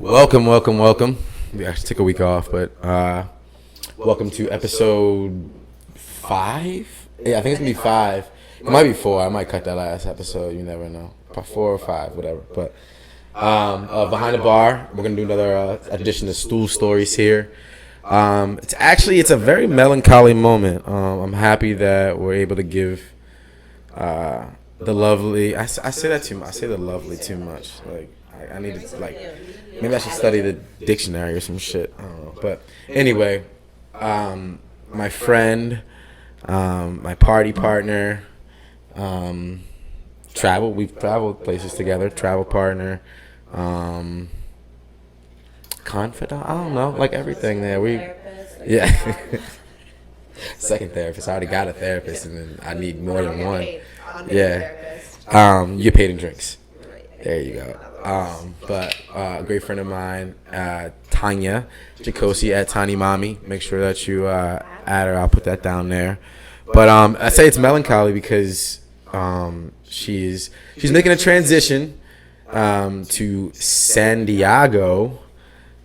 Welcome. We actually took a week off, but welcome to episode 5. Yeah, I think it's gonna be 5. It might be 4. I might cut that last episode. You never know. Probably 4 or 5, whatever. But behind the bar, we're gonna do another edition of Stool Stories here. It's a very melancholy moment. I'm happy that we're able to give the lovely. I say that too much. I say the lovely too much. Like I need to maybe I should study the dictionary or some shit. I don't know. But anyway, my friend, my party partner, we've traveled places together. Travel partner, confidant. I don't know, like everything there. Yeah. Second therapist. I already got a therapist, and then I need more than one. Yeah. You paid in drinks. There you go. But a great friend of mine, Tanya Jacosi at Tanimami. Make sure that you add her. I'll put that down there. But I say it's melancholy because she's making a transition to San Diego.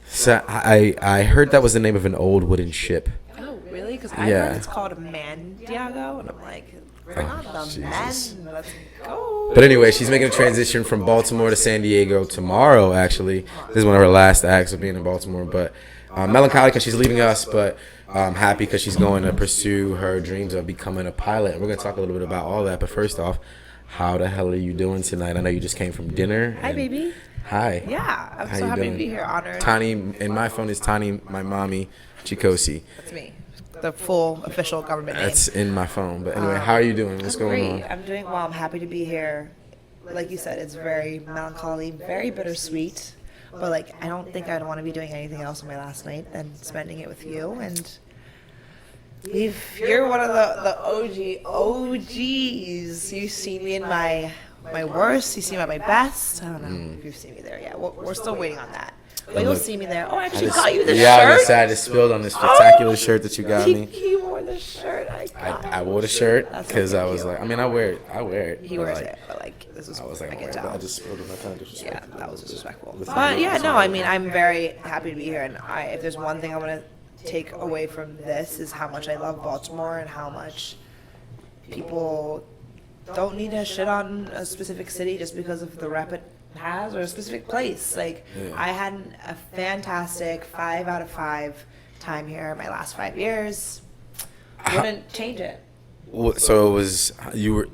So I heard that was the name of an old wooden ship. Oh, really? Because I heard it's called Mandiago, and I'm like, bring on the men. Let's go. But anyway, she's making a transition from Baltimore to San Diego tomorrow, actually. This is one of her last acts of being in Baltimore. But melancholy because she's leaving us, but happy because she's going to pursue her dreams of becoming a pilot. And we're going to talk a little bit about all that. But first off, how the hell are you doing tonight? I know you just came from dinner. Hi, baby. Hi. Yeah, I'm so happy to be here. Honored. Tani, and my phone is Tani, my mommy, Chikosi. That's me. The full official government name. That's in my phone. But anyway, how are you doing? What's going on? I'm doing well. I'm happy to be here. Like you said, it's very melancholy, very bittersweet. But I don't think I'd want to be doing anything else on my last night than spending it with you. And you're one of the OGs. You see me in my worst. You see me at my best. I don't know if you've seen me there yet. We're still waiting on that. But you'll see me there. Oh, I actually got you the shirt. Yeah, I just spilled on this spectacular shirt that you got me. He wore the shirt. I wore the shirt because I was like, I wear it. He wears it, but this is. I was like, I just spilled it. I kind of disrespectful. Yeah, that was disrespectful. But yeah, no, I'm very happy to be here, and if there's one thing I want to take away from this is how much I love Baltimore and how much people don't need to shit on a specific city just because of the rep it has or a specific place. I had a fantastic 5 out of 5 time here my last 5 years. Wouldn't change it. So it was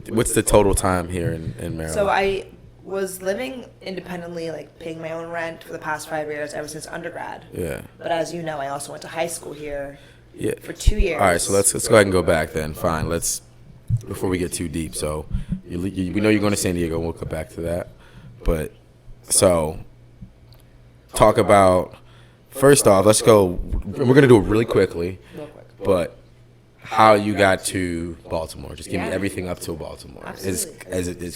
what's the total time here in Maryland? So I was living independently, paying my own rent for the past 5 years ever since undergrad. Yeah. But as you know, I also went to high school here for 2 years. All right, so let's go ahead and go back then. Fine, before we get too deep. So we know you're going to San Diego. We'll come back to that. But so talk about, first off, let's go. We're going to do it really quickly. But how you got to Baltimore. Just give me everything up to Baltimore as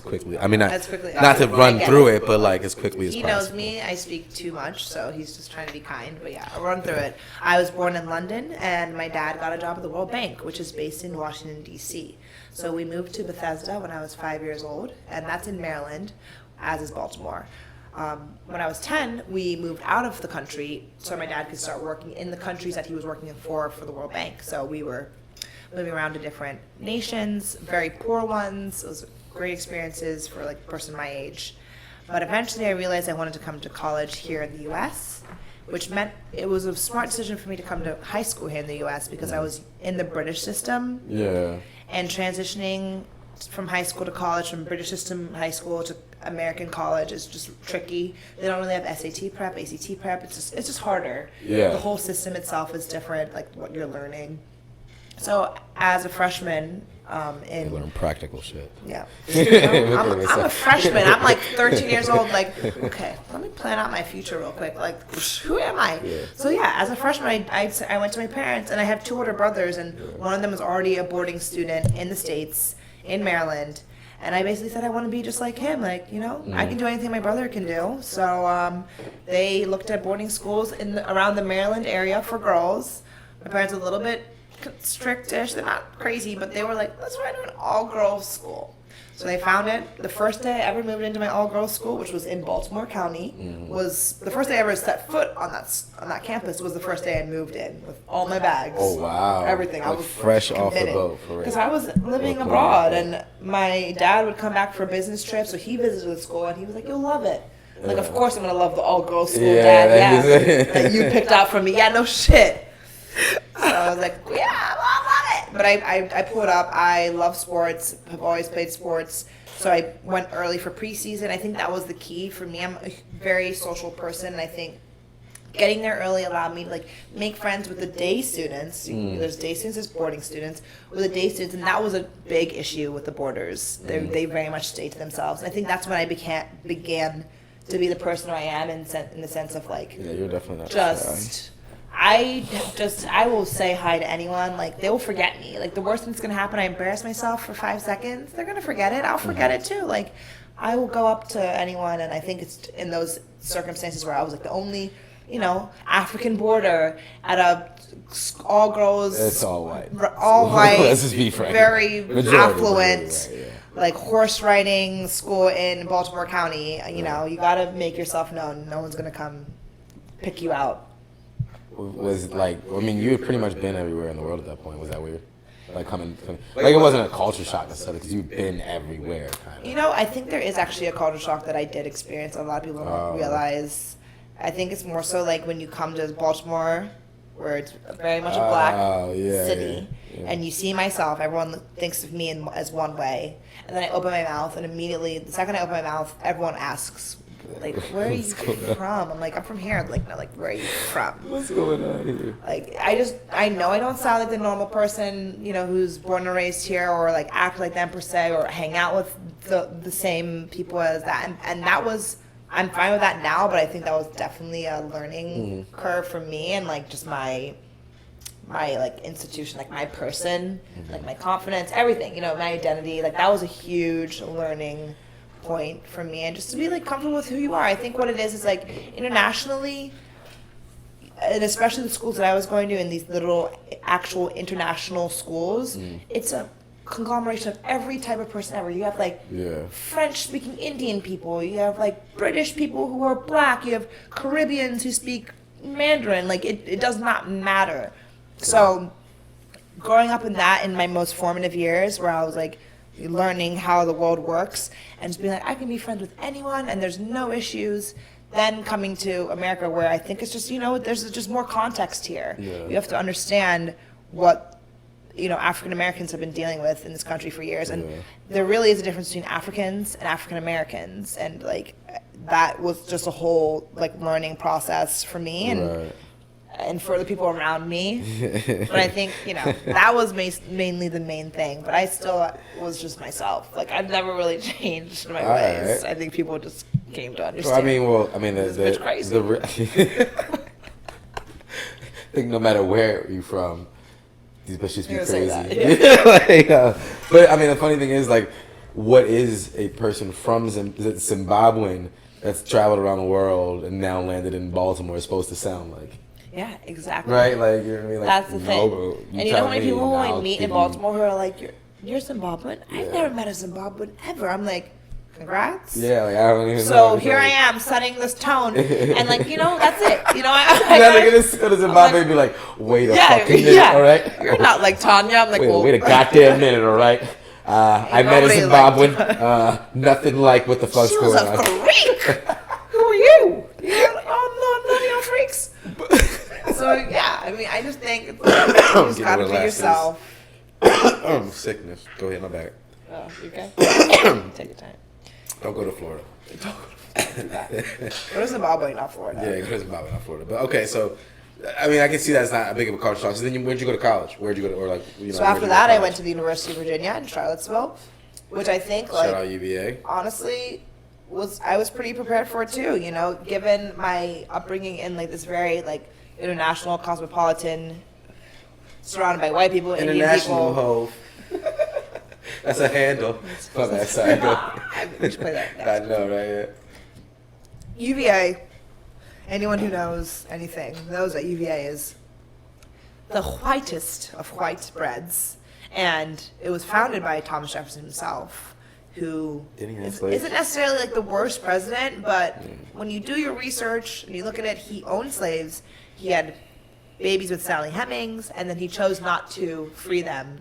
quickly. Not to run through it, but as quickly as possible. He knows me. I speak too much, so he's just trying to be kind. But yeah, I'll run through it. I was born in London, and my dad got a job at the World Bank, which is based in Washington, D.C. So we moved to Bethesda when I was 5 years old, and that's in Maryland, as is Baltimore. When I was 10, we moved out of the country so my dad could start working in the countries that he was working in for the World Bank. So we were moving around to different nations, very poor ones. It was great experiences for a person my age. But eventually I realized I wanted to come to college here in the U.S., which meant it was a smart decision for me to come to high school here in the U.S. because I was in the British system. Yeah. And transitioning from high school to college, from British system high school to American college is just tricky. They don't really have SAT prep, ACT prep. It's just harder. Yeah. The whole system itself is different, what you're learning. So as a freshman, you learn practical shit. Yeah. I'm a freshman. I'm 13 years old. Okay, let me plan out my future real quick. Who am I? Yeah. So yeah, as a freshman, I went to my parents, and I have 2 older brothers, and one of them was already a boarding student in the States, in Maryland. And I basically said I want to be just like him. I can do anything my brother can do. So they looked at boarding schools around the Maryland area for girls. My parents were a little bit strictish. They're not crazy, but they were like, let's try to an all-girls school. So they found it. The first day I ever moved into my all-girls school, which was in Baltimore County, was the first day I ever set foot on that campus. Was the first day I moved in with all my bags. Oh wow! Everything. Like I was fresh off the boat for real. Because I was living abroad, and my dad would come back for a business trip, so he visited the school, and he was like, "You'll love it." Like, of course I'm gonna love the all-girls school, Dad. Yeah, that you picked out for me. Yeah, no shit. So I was like, yeah, I love it. But I pulled up. I love sports. Have always played sports. So I went early for preseason. I think that was the key for me. I'm a very social person, and I think getting there early allowed me to like make friends with the day students. There's day students, there's boarding students. With the day students, and that was a big issue with the boarders. They very much stayed to themselves. And I think that's when I began to be the person I am in the sense of like, yeah, you're definitely not just. I will say hi to anyone. Like, they will forget me. Like, the worst thing that's going to happen, I embarrass myself for 5 seconds. They're going to forget it. I'll forget it too. Like, I will go up to anyone, and I think it's in those circumstances where I was like the only, African boarder at a all girls. It's all white. All white. Let's just be frank. Very affluent. Right, yeah. Like horse riding school in Baltimore County. You got to make yourself known. No one's going to come pick you out. Was like, I mean, you had pretty much been everywhere in the world at that point. Was that weird? Like coming like it wasn't a culture shock necessarily because you've been everywhere. Kind of. I think there is actually a culture shock that I did experience. A lot of people don't realize. I think it's more so like when you come to Baltimore, where it's very much a black city, and you see myself. Everyone thinks of me as one way, and then I open my mouth, and immediately the second I open my mouth, everyone asks, like, where are you from? I'm like, I'm from here. Like, no, like, where are you from? What's going on here? Like, I know I don't sound like the normal person, who's born and raised here, or like act like them per se, or hang out with the same people as that. And that was, I'm fine with that now, but I think that was definitely a learning curve for me, and like just my like institution, like my person, like my confidence, everything, my identity. Like, that was a huge learning point for me, and just to be like comfortable with who you are. I think what it is like internationally, and especially the schools that I was going to in these little actual international schools, it's a conglomeration of every type of person ever. You have like French speaking Indian people, you have like British people who are black, you have Caribbeans who speak Mandarin. Like, it does not matter. So growing up in my most formative years, where I was like learning how the world works and just being like, I can be friends with anyone and there's no issues. Then coming to America, where I think it's just, there's just more context here. You have to understand what, African Americans have been dealing with in this country for years. And there really is a difference between Africans and African Americans. And like, that was just a whole like learning process for me. And and for the people around me. But I think, that was mainly the main thing. But I still was just myself. Like, I've never really changed my ways. I think people just came to understand. This bitch crazy. I think no matter where you're from, these bitches be crazy. But I mean, the funny thing is, like, what is a person from Zimbabwean that's traveled around the world and now landed in Baltimore supposed to sound like? Yeah, exactly. Right, like, you know what I mean? Like, that's the thing. Bro, and how many people who I meet in Baltimore who are like, you're Zimbabwean? I've never met a Zimbabwean ever. I'm like, congrats. Yeah, like, I don't even know. So here I am setting this tone, and like, that's it. They're gonna go to Zimbabwe and be like, wait a fucking minute, all right? You're not like Tanya. I'm like, wait a goddamn minute, all right? I met a Zimbabwean. Nothing like what the fuck's going on. She was a freak. Who are you? Oh no, none of y'all freaks. So yeah, I mean, I just think you just gotta be yourself. Sickness. Go ahead, my bag. Oh, you okay? Take your time. Don't go to Florida. Go to Zimbabwe, not Florida. Yeah, go to Zimbabwe, not Florida. But okay, so I mean, I can see that's not a big of a culture shock. So then, where'd you go to college? Where'd you go to, or like, So after that, I went to the University of Virginia in Charlottesville, which I think, like, shout out UVA. Honestly, I was pretty prepared for it too. Given my upbringing in like this very like international, cosmopolitan, surrounded by white people, international hoe. That's a handle. Sorry, go. We should play that next. I know, right? Yeah. UVA. Anyone who knows anything knows that UVA is the whitest of white breads, and it was founded by Thomas Jefferson himself. who Didn't he have isn't slaves? necessarily like the worst president, but when you do your research and you look at it, he owned slaves. He had babies with Sally Hemings, and then he chose not to free them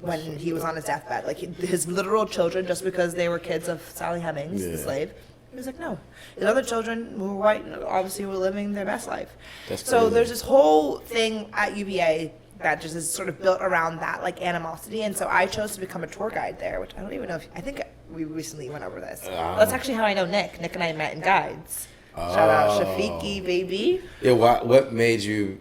when he was on his deathbed. Like his literal children, just because they were kids of Sally Hemings, the slave. He was like, no. His other children who were white obviously were living their best life. So there's this whole thing at UVA that just is sort of built around that like animosity, and so I chose to become a tour guide there, which I don't even know if, I think we recently went over this. That's actually how I know Nick. Nick and I met in guides. Shout out Shafiqi, baby. Yeah, what made you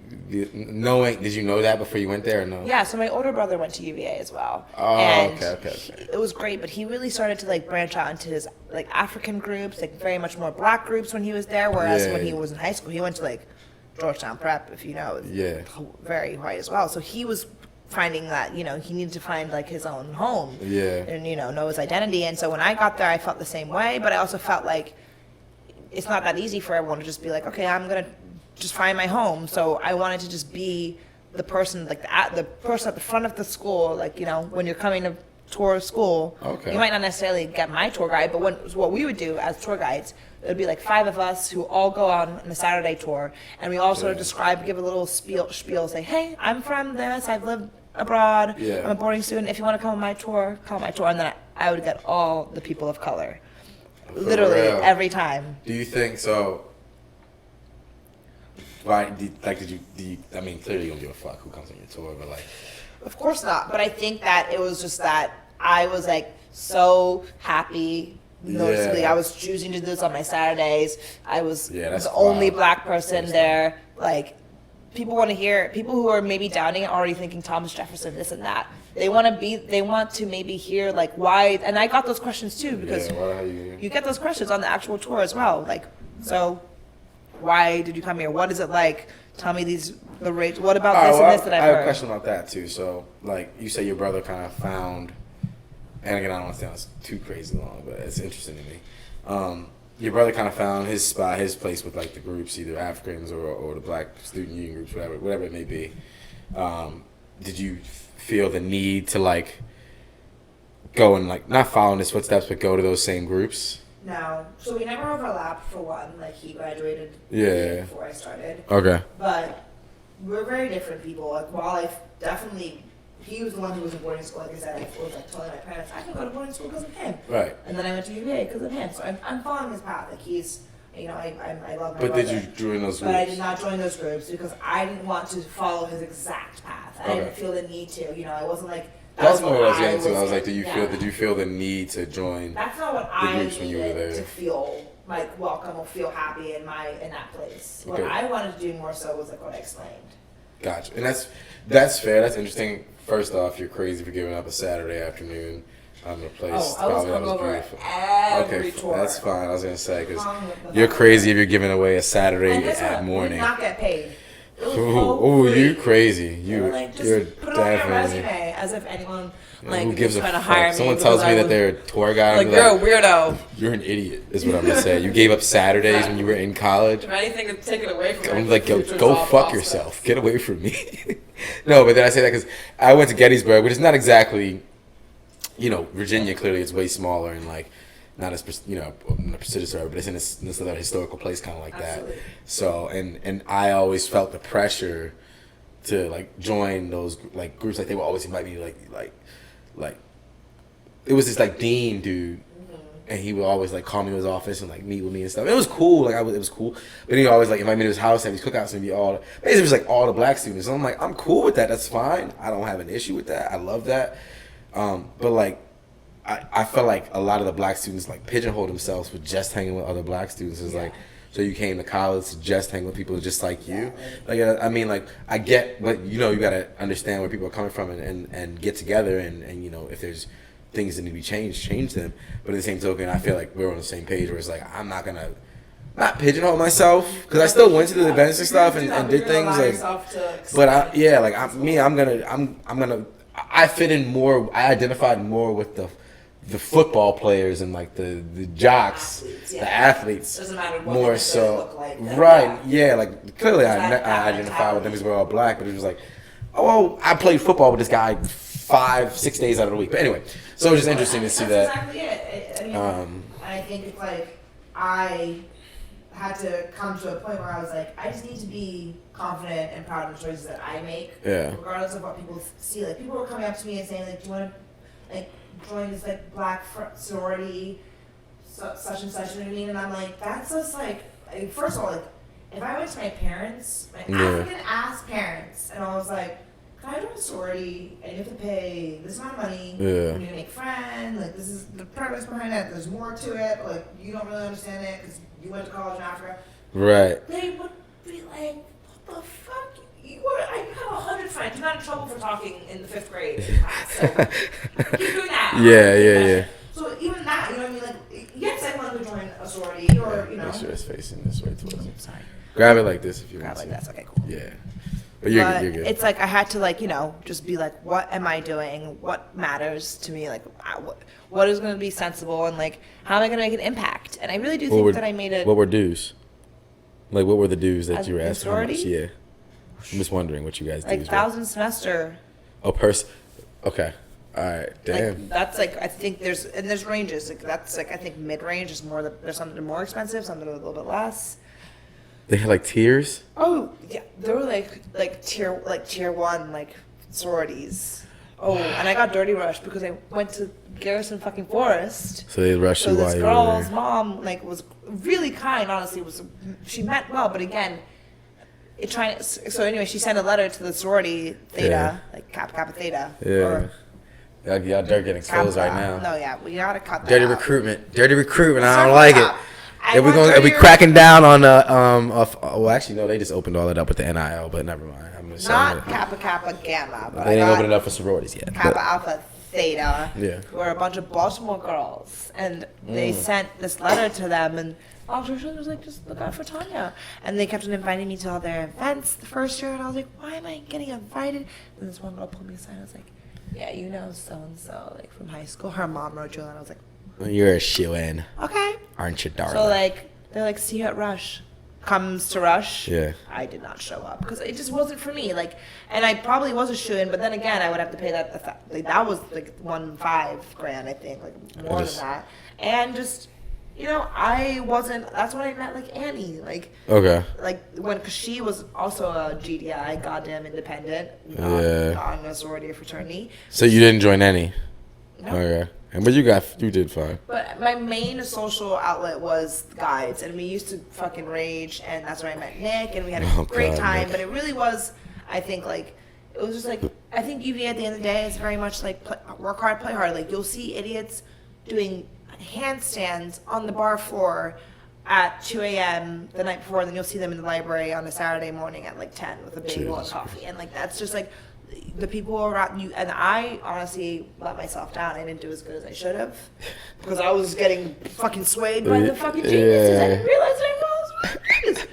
knowing? Did you know that before you went there or no? Yeah, so my older brother went to UVA as well. Oh, and okay. It was great, but he really started to like branch out into his like African groups, like very much more black groups when he was there. Whereas when he was in high school, he went to like Georgetown Prep, if you know, it was very white as well. So he was finding that, you know, he needed to find like his own home and, you know his identity. And so when I got there, I felt the same way, but I also felt like it's not that easy for everyone to just be like, okay, I'm going to just find my home. So I wanted to just be the person, like the person at the front of the school, like, you know, when you're coming to tour school, you might not necessarily get my tour guide, but what we would do as tour guides, it would be like 5 of us who all go on a Saturday tour, and we all sort of describe, give a little spiel, say, hey, I'm from this, I've lived abroad, I'm a boarding student, if you want to come on my tour, come on my tour, and then I would get all the people of color. Literally every time. Do you think so? Why? Did you? I mean, clearly you don't give a fuck who comes on your tour, but like, of course not. But I think that it was just that I was like so happy. Noticeably, I was choosing to do this on my Saturdays. I was the only black person there. Like, people want to hear, people who are maybe doubting it, already thinking Thomas Jefferson, this and that. They want to maybe hear like why, and I got those questions too, because you get those questions on the actual tour as well. Like, so why did you come here? What is it like? Tell me the rates. What about this and this that I've heard? I have a question about that too. So, like, you say your brother kind of found, and again, I don't want to stay on this too crazy long, but it's interesting to me. Your brother kind of found his spot, his place with like the groups, either Africans or the Black Student Union groups, whatever it may be. Did you feel the need to like go and like not follow in his footsteps, but go to those same groups? No. So we never overlapped for one. Like he graduated before I started. Okay. But we're very different people. Like while I definitely, he was the one who was in boarding school. Like I said, I was like telling my parents I can go to boarding school because of him. Right. And then I went to UVA because of him. So I'm following his path. Like he's, you know, I love my But brother. did you join those groups? But I did not join those groups because I didn't want to follow his exact path. I didn't feel the need to. You know, I wasn't like. That's what I was getting to. I was like, did you feel the need to join? That's not what I groups when you were there to feel like welcome or feel happy in that place. What I wanted to do more so was like what I explained. Gotcha, and that's fair. That's interesting. First off, you're crazy for giving up a Saturday afternoon on a place. I was hungover every tour. That's fine. I was gonna say because you're crazy if you're giving away a Saturday at morning. We did not get paid. Ooh, you crazy. You're put it definitely. on your resume as if anyone who gives a trying to fuck? hire me. Someone tells me that they're a tour guide. Like you're a weirdo. You're an idiot. Is what I'm gonna say. You gave up Saturdays when you were in college. If anything to take it away from me. I'm like, go fuck yourself. Get away from me. No, but then I say that because I went to Gettysburg, which is not exactly, you know, Virginia. Clearly, it's way smaller and like. Not as not prestigious, but it's in this other historical place, kind of like that. So, and I always felt the pressure to like join those like groups. Like they would always invite me, like it was this like dean dude, and he would always like call me to his office and like meet with me and stuff. It was cool, like it was cool. But he always like invite me to his house, have these cookouts, and be basically it was like all the black students. So I'm like, I'm cool with that. That's fine. I don't have an issue with that. I love that. But like. I felt like a lot of the black students like pigeonhole themselves with just hanging with other black students. It's like, so you came to college to just hang with people just like you. Like, I mean, like, I get, but you know, you gotta understand where people are coming from and get together and you know, if there's things that need to be changed, change them. But at the same token, I feel like we're on the same page where it's like, I'm not gonna not pigeonhole myself because I still went to the events and stuff and did things like, but I'm gonna. I fit in more. I identified more with the football players and like the jocks, the athletes. Doesn't matter what more so, look like, right? Yeah, like clearly I identified with them because we're all black, but it was like, oh, I played football with this guy 5-6 days out of the week. But anyway, so it was just interesting to see That's that. exactly it. I think it's like I had to come to a point where I was like, I just need to be confident and proud of the choices that I make, regardless of what people see. Like, people were coming up to me and saying, like, do you want to, like, join this, like, black sorority, such and such, you know what I mean? And I'm like, that's just, like, first of all, like, if I went to my parents, my African-ass parents, and I was like, can I join a sorority, and you have to pay this amount of money, you need to make friends, like, this is the purpose behind it, there's more to it, like, you don't really understand it, because you went to college in Africa. Right. They would be like, what the fuck? I have 100 friends. You're not in trouble for talking in the 5th grade in class. So keep doing that. Yeah. So even that, you know what I mean? Like, yes, everyone could join a sorority, or, you know. Make sure it's facing this way towards you. Sorry. Grab it like this if you want to. Grab like this. Okay, cool. Yeah. But you're good. It's like I had to, like, you know, just be like, what am I doing? What matters to me? Like, what is going to be sensible? And, like, how am I going to make an impact? And I really do think that I made it. What were dues? Like, what were the dues that you were asking? Sorority? How much? Yeah. I'm just wondering what you guys do. Like, 1,000 semester. Oh, okay. All right. Damn. Like, that's like, I think there's ranges. Like, that's like, I think mid-range is more, there's some that are more expensive, some that are a little bit less. They had like tiers? Oh, yeah. There were like tier 1, like, sororities. Oh, and I got dirty rushed because I went to Garrison fucking Forest. So they rushed you while you were there. So this girl's mom, like, was really kind, honestly. She meant well, but again, so anyway, she sent a letter to the sorority Theta, like Kappa Theta. Yeah. Y'all dirt getting exposed right now. No, yeah, we gotta cut that Dirty out. recruitment. I don't like it. If we cracking down on well, actually no, they just opened all that up with the NIL, but never mind. I'm just not Kappa Gamma, but they didn't open it up for sororities yet. Kappa Alpha Theta, who were a bunch of Baltimore girls, and they sent this letter to them, and Officer was like, just look out for Tanya. And they kept on inviting me to all their events the first year, and I was like, why am I getting invited? And this one girl pulled me aside, and I was like, yeah, you know so-and-so, like, from high school. Her mom wrote you, and I was like, you're a shoo-in. Okay. Aren't you, darling? So, like, they're like, see you at Rush. Comes to Rush. Yeah. I did not show up because it just wasn't for me. Like, and I probably was a shoo-in, but then again, I would have to pay that. Like, that was like $1,500, I think, like more than that. And just, you know, I wasn't. That's when I met like Annie. Like, okay. Like because she was also a GDI, goddamn independent, not in a sorority or fraternity. So you didn't join any. No. Okay. But you did fine. But my main social outlet was guides, and we used to fucking rage, and that's where I met Nick, and we had a great time. Nick. But it really was, I think, like, it was just like, I think UVA at the end of the day is very much like work hard, play hard. Like, you'll see idiots doing handstands on the bar floor at 2 a.m. the night before, and then you'll see them in the library on a Saturday morning at like 10 with a bagel and coffee, and like that's just like. The people around you, and I honestly let myself down. I didn't do as good as I should have because I was getting fucking swayed by the fucking geniuses. I didn't realize I was genius.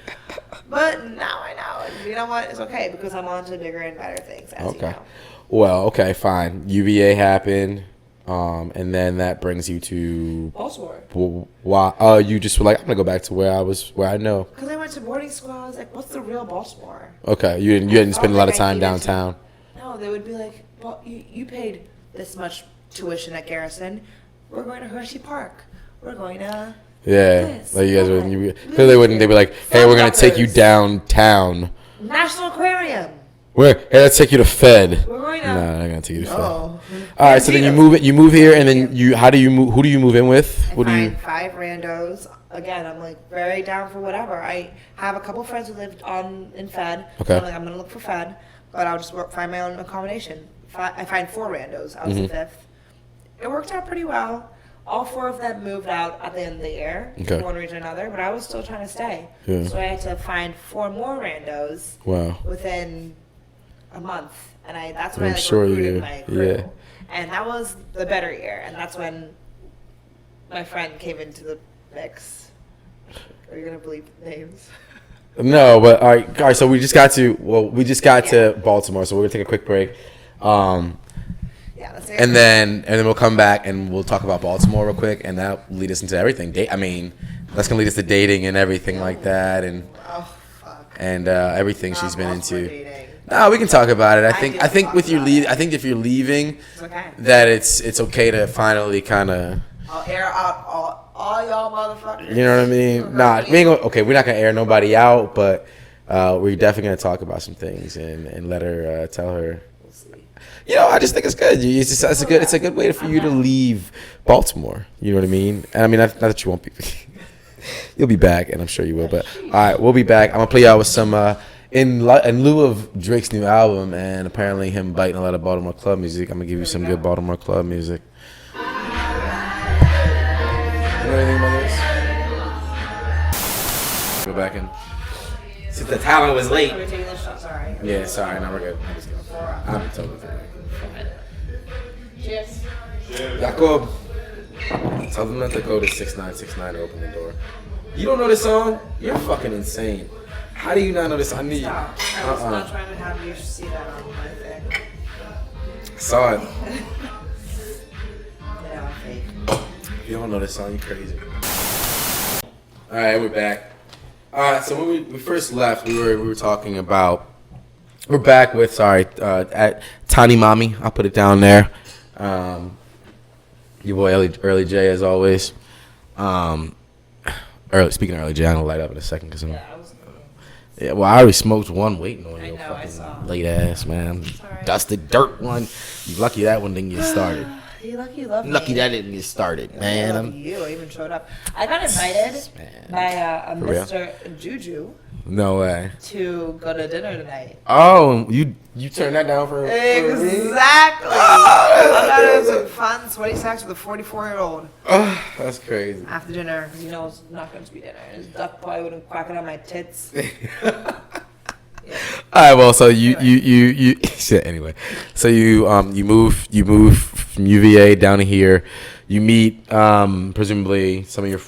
But now I know, and you know what? It's okay because I'm on to bigger and better things. As you know. Well, okay, fine. UVA happened, and then that brings you to Baltimore. Why? You just were like, I'm gonna go back to where I know. Because I went to boarding school. I was like, what's the real Baltimore? Okay, you didn't spend a lot of time downtown. No, they would be like, well, you paid this much tuition at Garrison. We're going to Hershey Park. We're going to this. Like you guys wouldn't. Because they wouldn't. They'd be like, hey, we're gonna take you downtown. National Aquarium. Hey, let's take you to Fed. We're going to. No, they're not gonna take you to Fed. All right, so then you move here, and then how do you move? Who do you move in with? I find 5 randos. Again, I'm like very down for whatever. I have a couple friends who lived in Fed. Okay. So I'm like, I'm gonna look for Fed. But I'll just find my own accommodation. I find 4 randos. I was the 5th. It worked out pretty well. All 4 of them moved out at the end of the year, one reason or another, but I was still trying to stay. Yeah. So I had to find 4 more randos within a month. And that's when I recruited my crew. Yeah. And that was the better year. And that's when my friend came into the mix. Are you going to bleep names? No, but all right. So we just got to Baltimore. So we're gonna take a quick break, and then we'll come back and we'll talk about Baltimore real quick, and that'll lead us into everything. That's gonna lead us to dating and everything like that. And and everything she's been Whilst we're into. dating. No, we can talk about it. I think with your about leave, it. I think if you're leaving, It's okay. that it's okay to finally kind of. I'll air out all y'all motherfuckers. You know what I mean? Nah, we're not gonna air nobody out, but we're definitely gonna talk about some things and let her tell her. We'll see. You know, I just think it's good. It's a good way for you to leave Baltimore. You know what I mean? And I mean, not that you won't be. You'll be back, and I'm sure you will. But all right, we'll be back. I'm gonna play y'all with some in lieu of Drake's new album, and apparently him biting a lot of Baltimore club music. I'm gonna give you some good Baltimore club music. You know anything about this? Go back in. Since the talent was late. We're taking this shot, sorry. Yeah, sorry. No, we're good. I'm totally fine. Cheers. Jacob. Tell them that the code is 6969 to open the door. You don't know this song? You're fucking insane. How do you not know this? I need. Stop. I was not trying to have you see that on my thing. Saw it. Yeah, fake. If you don't know this song, you're crazy. All right, we're back. All right, so when we first left, we were talking about. We're back with at Tanimami. I'll put it down there. Your boy Early J as always. Speaking of Early J, I'm gonna light up in a second because I'm. Yeah, well, I already smoked one waiting on you. I saw. Late ass, man. Sorry. Dusted dirt one. You lucky that one didn't get started. You lucky you love me. Lucky that didn't get started, man. I love you. I even showed up. I got invited by a For real? Mr. Juju No way. to go to dinner tonight. Oh, you turned that down for Exactly. Oh, I'm having some fun sweaty sex with a 44-year-old Oh, that's crazy. after dinner because you know it's not going to be dinner. His duck probably wouldn't quack it on my tits. All right, well, so you shit, anyway. So you move from UVA down to here. You meet presumably some of your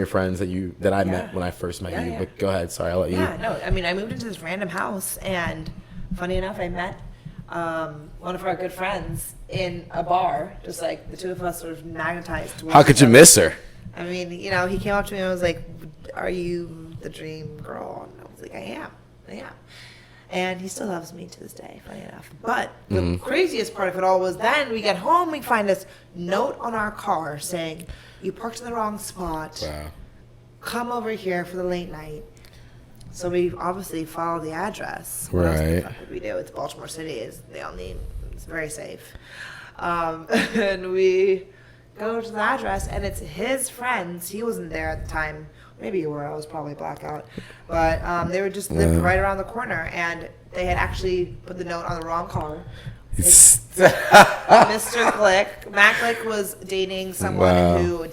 friends that I met when I first met you. Yeah. But go ahead, sorry, I'll let you. Yeah, no, I mean, I moved into this random house, and funny enough, I met one of our good friends in a bar, just like the two of us sort of magnetized towards How could each you other. miss her? I mean, you know, he came up to me and was like, "Are you the dream girl?" And I was like, I am. And he still loves me to this day, funny enough. But the craziest part of it all was then we get home, we find this note on our car saying, "You parked in the wrong spot. Wow. Come over here for the late night." So we obviously follow the address. What else the Right. fuck would we do? It's Baltimore City. It's very safe. And we go to the address, and it's his friends. He wasn't there at the time. Maybe you were. I was probably blackout. But they were just lived right around the corner, and they had actually put the note on the wrong car. Mr. Glick. Matt Glick was dating someone Wow. who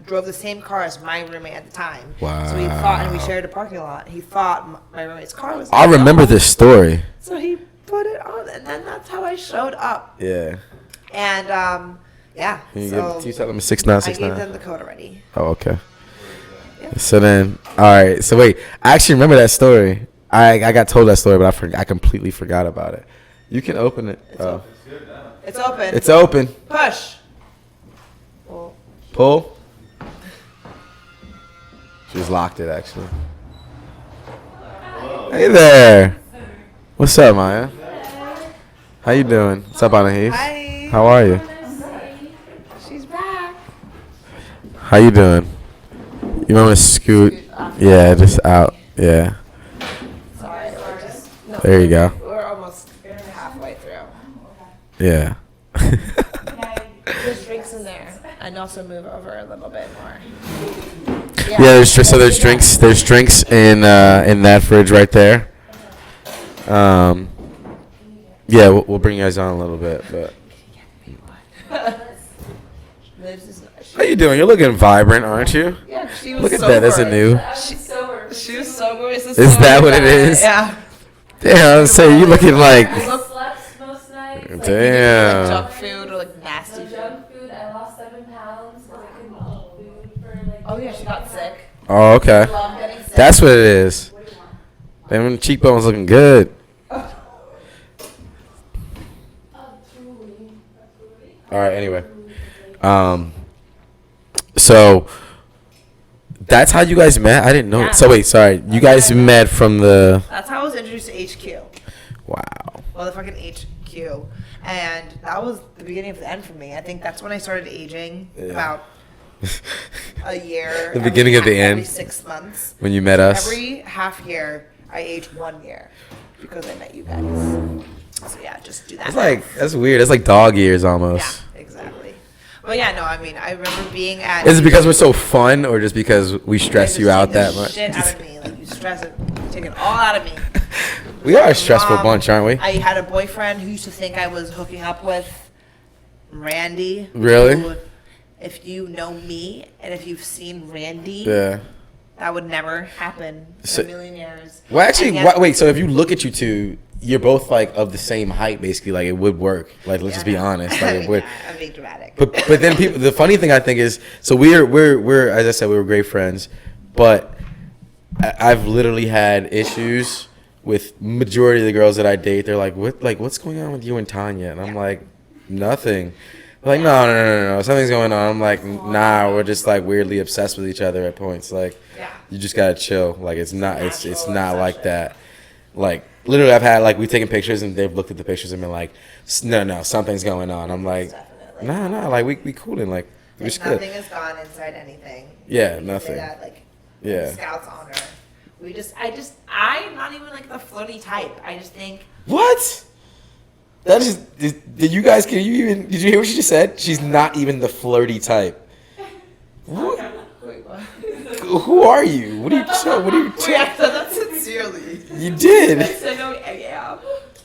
drove the same car as my roommate at the time. Wow. So he thought, and we shared a parking lot. He thought my roommate's car was. I remember this story. So he put it on, and then that's how I showed up. Yeah. And yeah. Can you So tell them I 6969? gave them the code already. Oh, okay. Yeah. So then, all right. So wait, I actually remember that story. I got told that story, but I completely forgot about it. You can open it. Oh. It's open. It's open. Push. Well, Pull. She just locked it, actually. Hey there. What's up, Maya? How you doing? What's up, Anahis? Hi. How are you? She's back. How you doing? You want me to scoot? Yeah, just out. Yeah. Sorry, we're just. No, There you go. We're almost halfway through. Yeah. There's drinks in there. And also move over a little bit more. Yeah, there's drinks. There's drinks in that fridge right there. Yeah, we'll bring you guys on a little bit, but how you doing? You're looking vibrant, aren't you? Yeah, she was Look at sober. that. That's a new. She was sober. Is that what it is? Yeah. Damn, say you looking like. I slept most nights. Like Damn. junk food or like nasty food. Junk food. I lost 7 pounds because I couldn't eat food for like. Oh yeah, she got sick. Oh, okay. Love getting sick. That's what it is. Them cheekbones looking good. All right. Anyway, so That's how you guys met? I didn't know. Yeah. So wait, sorry. You guys met from the... That's how I was introduced to HQ. Wow. Motherfucking HQ. And that was the beginning of the end for me. I think that's when I started aging. Yeah. About a year. The beginning of the every end? 6 months. When you met us? Every half year, I aged 1 year because I met you guys. So yeah, just do that. That's weird. It's like dog years almost. Yeah, exactly. But yeah, no, I mean, I remember being at... Is it because we're so fun or just because we stress you out that much? Shit out of me. Like, you stress it. You take it all out of me. We are a stressful bunch, aren't we? I had a boyfriend who used to think I was hooking up with Randy. Really? Who, if you know me and if you've seen Randy, Yeah. that would never happen in a million years. Well, actually, And yet- wait. So if you look at you two, you're both like of the same height, basically. Like it would work. Like let's just be honest. Like it would. I'm being dramatic. But then people. The funny thing I think is, so we're as I said, we were great friends, but I've literally had issues with majority of the girls that I date. They're like, what's going on with you and Tanya? And I'm like, nothing. They're like, no, something's going on. I'm like, nah, we're just like weirdly obsessed with each other at points. Like, you just gotta chill. Like it's not like that. Like literally, I've had like we've taken pictures and they've looked at the pictures and been like, no, something's going on. I'm like, nah, like we coolin', like we're just good. Nothing has gone inside anything. Yeah, You can nothing. Say that, like, Yeah. Scout's honor. I'm not even like the flirty type. I just think. What? That is. Did you guys? Did you hear what she just said? She's not even the flirty type. What? Wait, what? Who are you? What are you? Wait, I said that sincerely. You did. Yeah.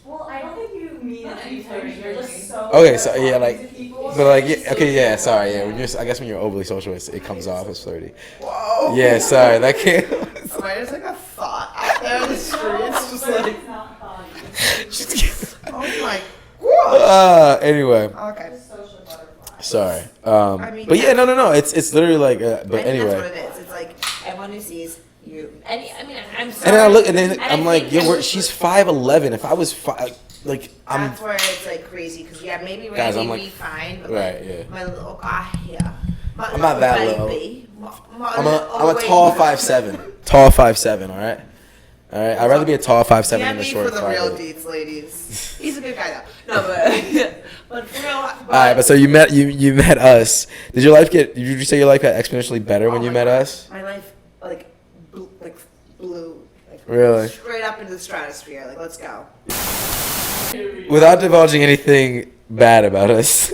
Well, I don't think you mean it to be flirty. You're just so. Okay, so yeah, like, to people, but so like, it's yeah, okay, yeah, so sorry, yeah. I guess when you're overly social, it comes off as flirty. Whoa. Yeah, sorry, that can't. Am I just like a thought out there in the streets? Just Flirty like, is not fun. oh my god. Anyway, Okay. Just social butterfly. sorry. I mean, But yeah, no, it's literally like, but I think anyway. that's what it is. It's like everyone who sees you. And I mean, I'm sorry. And then I look, and then And I I'm like, think yo, that- she's 5'11". If I was like, I'm That's where it's like crazy because maybe Guys, Randy I'm would like- be fine, but right, like yeah. my little guy here. I'm not that little. baby, I'm a tall 5'7". Tall 5'7", all right? All right, I'd rather be a tall 5'7" than Can't a be short for the real 5'8". deeds, ladies. He's a good guy though. No, but but for real. All right, but so you met us. Did you say your life got exponentially better when oh you my met God, us? My life blew Really? straight up into the stratosphere. Like, let's go. Without divulging anything bad about us,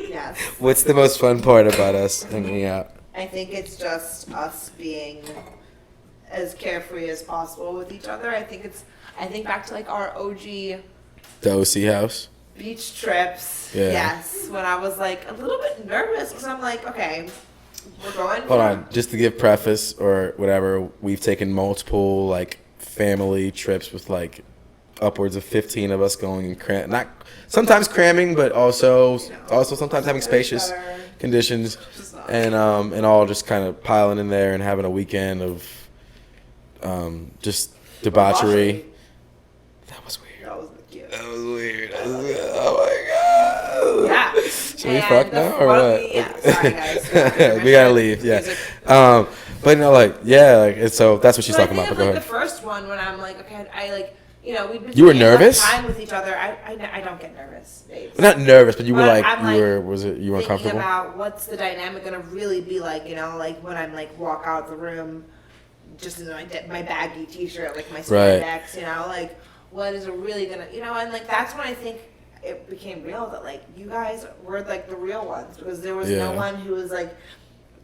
Yes. what's the most fun part about us hanging out? I think it's just us being as carefree as possible with each other. I think back to like our OG The OC house? beach trips. Yeah. Yes. When I was like a little bit nervous because I'm like, okay, we're going. Hold on, just to give preface or whatever, we've taken multiple like family trips with like upwards of 15 of us going and not sometimes cramming, but also sometimes having spacious conditions and all just kind of piling in there and having a weekend of just debauchery. That was weird. That was cute. That was weird. Oh my god. Yeah. Should we fuck now or what? Yeah. Sorry guys. We gotta leave. Yeah. But no, like yeah, like and so that's what she's talking about. But go like ahead. the first one when I'm like, okay, I like, you know, we've been You were spending enough nervous? time with each other. I don't get nervous, babes. Not nervous, but you were But like I'm, you like, were you were Thinking uncomfortable? about what's the dynamic gonna really be like, you know, like when I'm like walk out the room, just in my baggy t-shirt, like my Right. spandex, you know, like what is it really gonna, you know, and like that's when I think it became real that like you guys were like the real ones because there was no Yeah. one who was like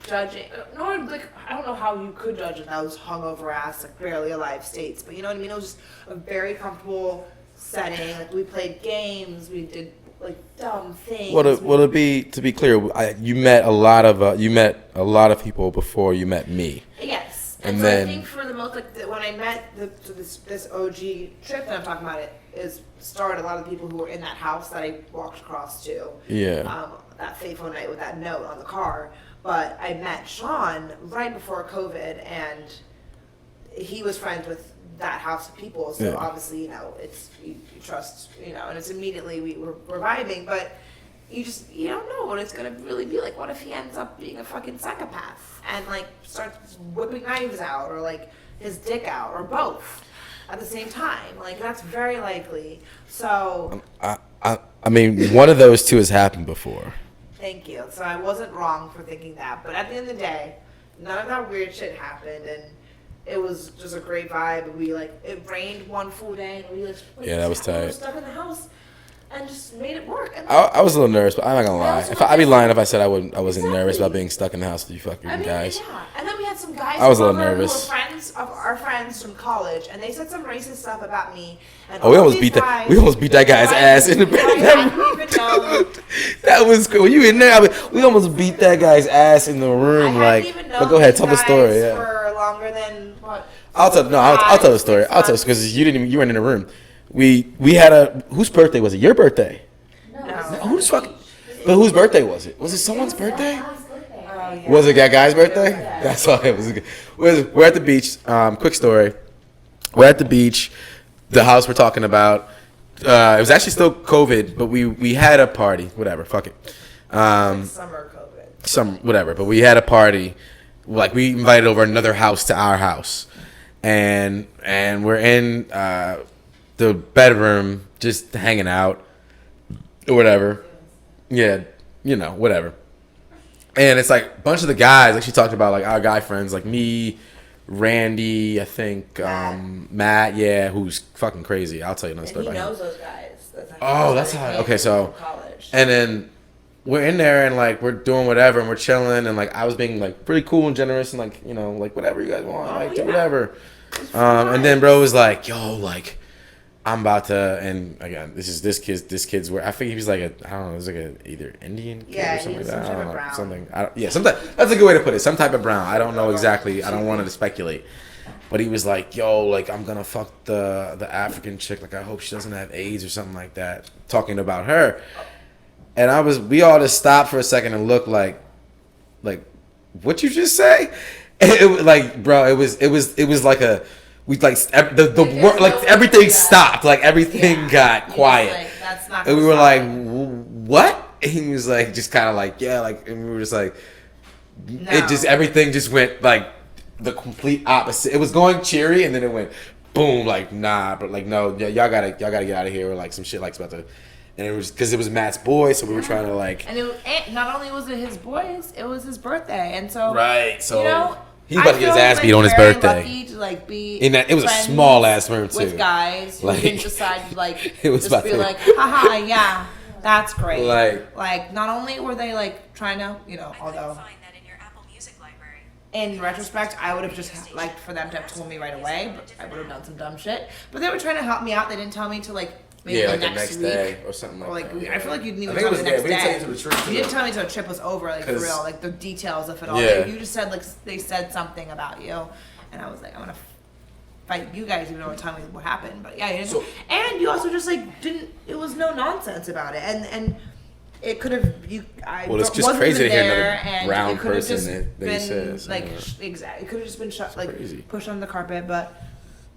judging, nor like I don't know how you could judge in those hungover ass like barely alive states, but you know what I mean. It was just a very comfortable setting. Like we played games, we did like dumb things. Well, to be clear, you met a lot of people before you met me. Yes, And so I then- think for the most like when I met this OG trip that I'm talking about, it started a lot of the people who were in that house that I walked across to. Yeah. That fateful night with that note on the car. But I met Sean right before COVID, and he was friends with that house of people. So Yeah. obviously, you know, it's you trust, you know, and it's immediately we're vibing. But you don't know what it's gonna really be like. What if he ends up being a fucking psychopath and like starts whipping knives out or like his dick out or both at the same time? Like that's very likely. So I mean, one of those two has happened before. thank you. So I wasn't wrong for thinking that. But at the end of the day, none of that weird shit happened, and it was just a great vibe. We like it rained one full day, and we like That was we were tight. stuck in the house and just made it work. And I was a little nervous, but I'm not gonna lie. I'd be lying if I said I wasn't nervous Exactly. about being stuck in the house with you fucking guys. Yeah. And then we had some guys I was a little over nervous. who were friends of our friends from college, and they said some racist stuff about me. And Oh, we all almost these beat that. guys- We almost beat that guy's ass in the I didn't even know. That was cool. You in there? I mean, we almost beat that guy's ass in the room. I Like, hadn't even known but go ahead, these tell the guys story. Yeah. For longer than what? I'll tell the story. I'll tell because you weren't in the room. We had whose birthday was it? Your birthday. No. Whose fucking? But whose birthday was it? Was it someone's birthday? Oh, yeah. Was it that guy's birthday? That's all it was. We're at the beach. Quick story. We're at the beach. The house we're talking about. It was actually still COVID, but we had a party. Whatever. Fuck it. Summer COVID. Whatever. But we had a party. Like we invited over another house to our house, and we're in the bedroom just hanging out or whatever. Yeah, whatever. And it's like a bunch of the guys, like she talked about, like our guy friends, like me, Randy, I think, Matt, yeah, who's fucking crazy. I'll tell you another story And he about knows him. those guys. Oh, that's how. Okay, so, College. and then we're in there and like we're doing whatever and we're chilling and like I was being like pretty cool and generous and like like whatever you guys want, like do whatever. And then bro was like, yo, like I'm about to, and again, this kid's where I think he was like I don't know, it was like a either Indian kid or something like that. I don't know, something. That's a good way to put it. Some type of brown. I don't know exactly. I don't want to speculate. But he was like, yo, like I'm gonna fuck the African chick. Like I hope she doesn't have AIDS or something like that. Talking about her. And we all just stopped for a second and looked like, what you just say? It was like, bro, it was like we like the word, like everything stopped, like everything got quiet, like, that's not and we were like, what? And he was like, just kind of like, yeah, like, and we were just like, everything just went like the complete opposite. It was going cheery, and then it went boom, like nah, but like no, y'all gotta get out of here, or like some shit like's about to. And it was because it was Matt's boy, so we were trying to like. And not only was it his boys, it was his birthday, and so right. So he was about to get his ass beat on his birthday. Lucky to like be in that, it was a small ass room too. With guys who like, didn't decide to like it was just be like, haha, yeah, that's great. Like not only were they like trying to, although. In retrospect, I would have just liked for them to have told me right away, but I would have done some dumb shit. But they were trying to help me out. They didn't tell me to like maybe the next week day or something like that. I feel like you didn't even tell me the next day. You didn't tell me until the trip was over, like for real, like the details of it all. Yeah. You just said like they said something about you, and I was like, I'm gonna fight you guys even though you tell me what happened. But yeah, and you also just like didn't. It was no nonsense about it, and. It could have it's just crazy to hear another brown person that he says. Like exactly, it could have just been crazy. Pushed on the carpet. But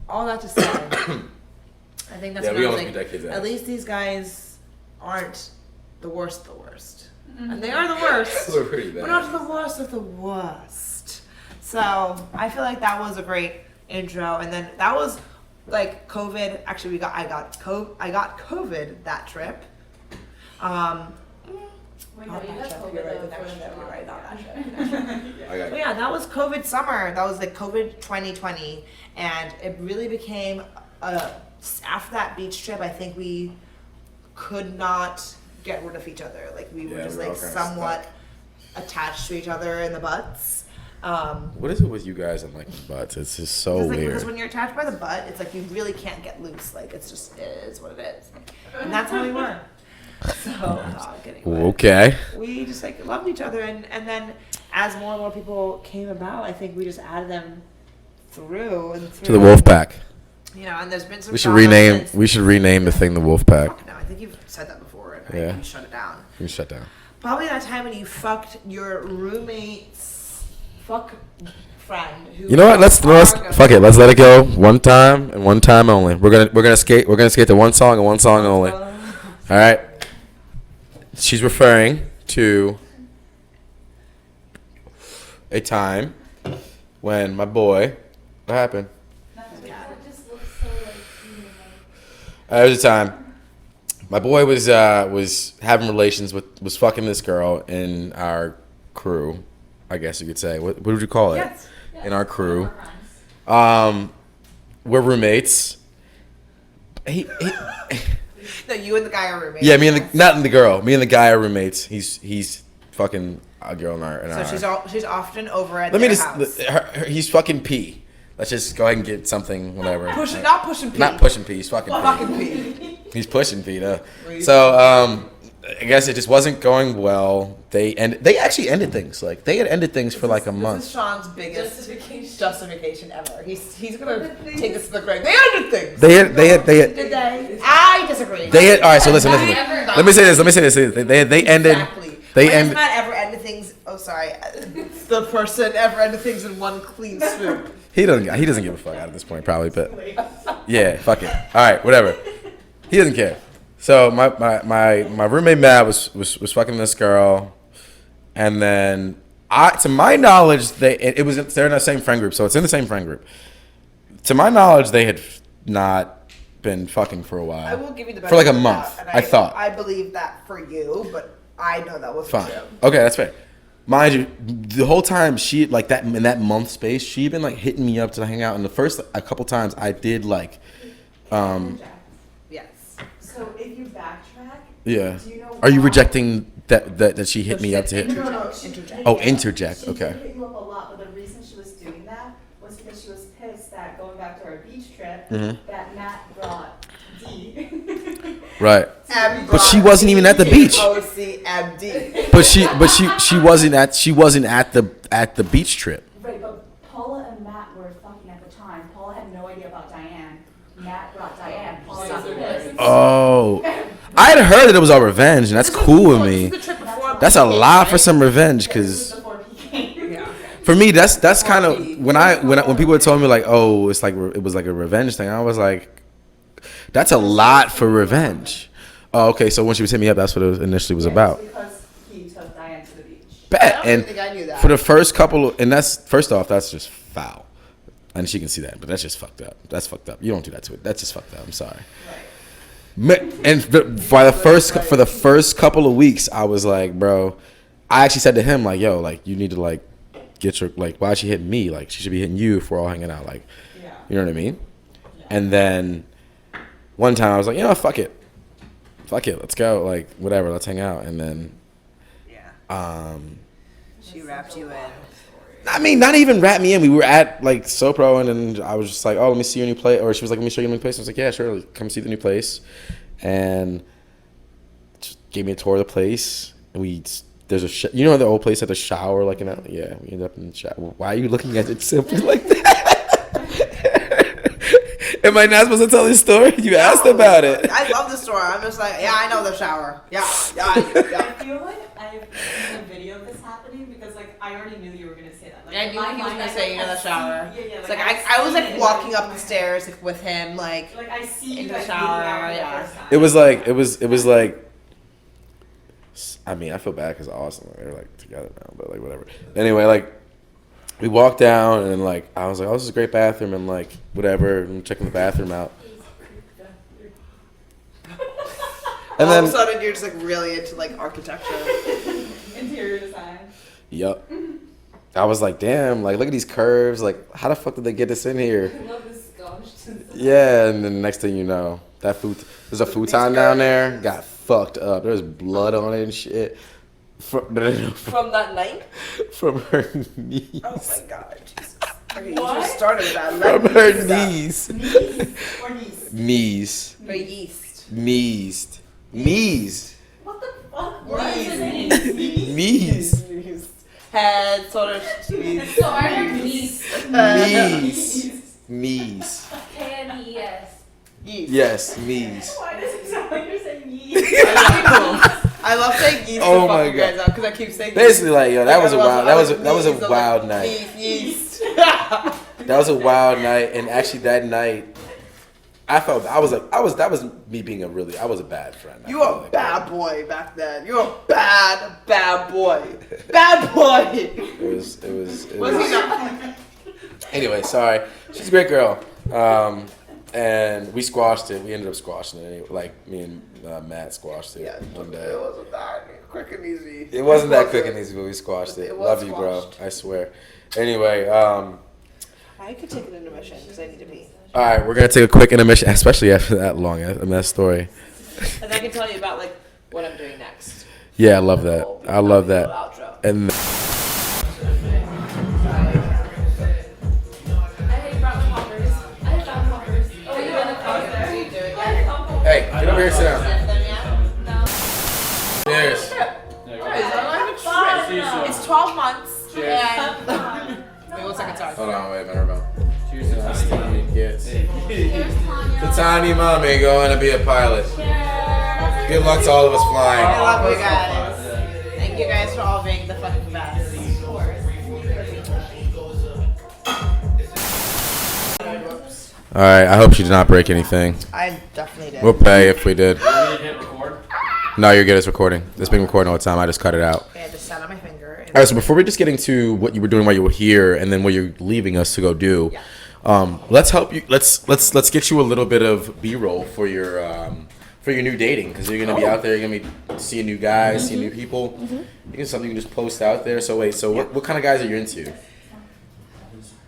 all that to say, I think that's we what almost beat that kid's ass. At least these guys aren't the worst, and they are the worst. We're pretty bad. But not the worst of the worst. So I feel like that was a great intro, and then that was like COVID. Actually, I got COVID that trip. Wait, no, you got COVID You're though, right, not that shit. I But yeah, that was COVID summer. That was like COVID 2020, and it really became after that beach trip. I think we could not get rid of each other. Like we were just like somewhat attached to each other in the butts. What is it with you guys and like the butts? It's just so weird. Because when you're attached by the butt, it's like you really can't get loose. Like it is what it is, and that's how we were. So, okay. We just like loved each other, and then as more and more people came about, I think we just added them through to the wolf pack. And there's been some. We should rename the thing the wolf pack. No, I think you've said that before, and yeah. I think you shut it down. You shut down. Probably that time when you fucked your roommate's friend. Who you know what? Let's fuck it. Let's let it go one time and one time only. We're gonna skate. We're gonna skate to one song and one song only. All right. she's referring to a time when my boy. What happened? Nothing. It just looks so like. There was a time my boy was having relations was fucking this girl in our crew, I guess you could say. What would you call it? Yes. In our crew. We're roommates. No, you and the guy are roommates. Yeah, not the girl. Me and the guy are roommates. He's fucking a girl in our. So she's often over at Let me their just. house. He's fucking P. Let's just go ahead and get something, whatever. Not pushing P. Not pushing P. He's fucking P. Fucking P. He's pushing P though. So I guess it just wasn't going well. They actually ended things. Like they had ended things for like a month. This is Sean's biggest justification ever. He's gonna take us to the grave. They ended things. They had. Did they? I disagree. They had. All right. So listen. Let me say this. They ended. Exactly. They When ended. has Matt ever ended things? Oh, sorry. The person ever ended things in one clean swoop. He doesn't give a fuck at this point probably, but yeah, fuck it. All right, whatever. He doesn't care. So my roommate Matt was fucking this girl, and then to my knowledge they're in the same friend group, so it's in the same friend group. To my knowledge, they had not been fucking for a while. I will give you the benefit for like a of month. that, I thought. I believe that for you, but I know that wasn't Fine. true. Okay, that's fair. Mind you, the whole time she like that in that month space, she'd been like hitting me up to hang out. And the first a couple times I did like, Yes. So if you backtrack, yeah. do you know Are you why? rejecting that she hit me up to hit? No, She interject. did Oh, that. interject, She okay. did hit you up a lot, but the reason she was doing that was because she was pissed that going back to our beach trip, that Matt brought D. Right. But she wasn't even at the beach. OCMD. But she wasn't at the beach trip. Right, but Paula and Matt were fucking at the time. Paula had no idea about Diane. Matt brought Diane. Paula was pissed. Oh, I had heard that it was all revenge, and that's cool with me. The trip before That's a lot for some revenge, cause Before he came. Yeah. for me that's kind of when people were telling me like, oh, it's like it was like a revenge thing. I was like, that's a lot for revenge. Oh, okay. So when she was hitting me up, that's what it initially was about. Because he took Diane to the beach. Bet. I don't think I knew that. For the first couple, and that's first off, that's just foul, and she can see that, but that's just fucked up. That's fucked up. You don't do that to it. That's just fucked up. I'm sorry. And for the first couple of weeks, I was like, bro, I actually said to him like, yo, like you need to like get your like, why is she hitting me? Like she should be hitting you if we're all hanging out. Like, you know what I mean? And then one time I was like, you know, fuck it, let's go, like whatever, let's hang out. And then She wrapped you in. I mean, not even wrap me in. We were at like Sopro, and then I was just like, "Oh, let me see your new place." Or she was like, "Let me show you the new place." I was like, "Yeah, sure. Come see the new place." And just gave me a tour of the place. And there's a you know the old place had a shower like in that. Yeah, we ended up in the shower. Why are you looking at it simply like that? Am I not supposed to tell this story? You asked about it. I love the story. I'm just like, yeah, I know the shower. Yeah. I feel like I've seen a video of this happening because like I already knew you were gonna say that. Like, I knew he was gonna say, you know, the shower. Yeah, It's like I was like walking up the stairs like, with him, like I see in you the guys shower. meeting out for the Yeah. first time. It was like. I mean, I feel bad because Austin, they're like together now, but like whatever. Anyway, like we walked down and like I was like, oh, this is a great bathroom, and like whatever, and I'm checking the bathroom out. And all then of a sudden you're just like really into like architecture. Interior design. Yup. I was like, damn, like look at these curves, like how the fuck did they get this in here? I love this gosh. Yeah, and then the next thing you know, there's a futon down there, got fucked up. There's blood on it and shit. From From that night? from her knees. Oh my god, Jesus. Okay, you What? just started that. From her knees. Or niece. Knees. Her yeast. Knees. Knees. What the fuck? What is is it? Knees. Head, sort of. So I heard niece. Knees. Knees. K-N-E-S. Yeast. Yes, knees. Why does it sound like you're saying yeast? I love saying yeast Oh to my fuck you guys God. up because I keep saying Basically, like, yo, that was a wild, that was a yeast, I'm wild like, night. Yeast. That was a wild night, and actually that night, I was that was me being I was a bad friend. You were a bad boy back then. You were a bad boy. Bad boy. It was. Was he not? Anyway, sorry. She's a great girl. And we squashed it. We ended up squashing it. Anyway. Like me and Matt squashed it one day. It wasn't that quick and easy. It wasn't that quick and easy, but we squashed it. Love you, bro. I swear. Anyway, I could take an intermission because I need to pee. all right, we're gonna take a quick intermission, especially after that long that story. And I can tell you about like what I'm doing next. Yeah, I love that. I love that. Outro. And hey, get over here, sit down. Cheers. It's 12 months. And wait 1 second, sorry. Hold on, wait a minute, bro. Cheers to Tanimami going to be a pilot. Good luck to all of us flying. I love you guys. Thank you guys for all being the fucking best. All right, I hope she did not break anything. I definitely did. We'll pay if we did. No, you're good. It's recording. It's been recording all the time. I just cut it out. Yeah, I just sat on my finger. All right, so before we just get into what you were doing while you were here, and then what you're leaving us to go do, let's help you. Let's get you a little bit of B-roll for your new dating, because you're gonna be out there. You're gonna be seeing new guys, seeing new people. It's something you can just post out there. So wait, what kind of guys are you into?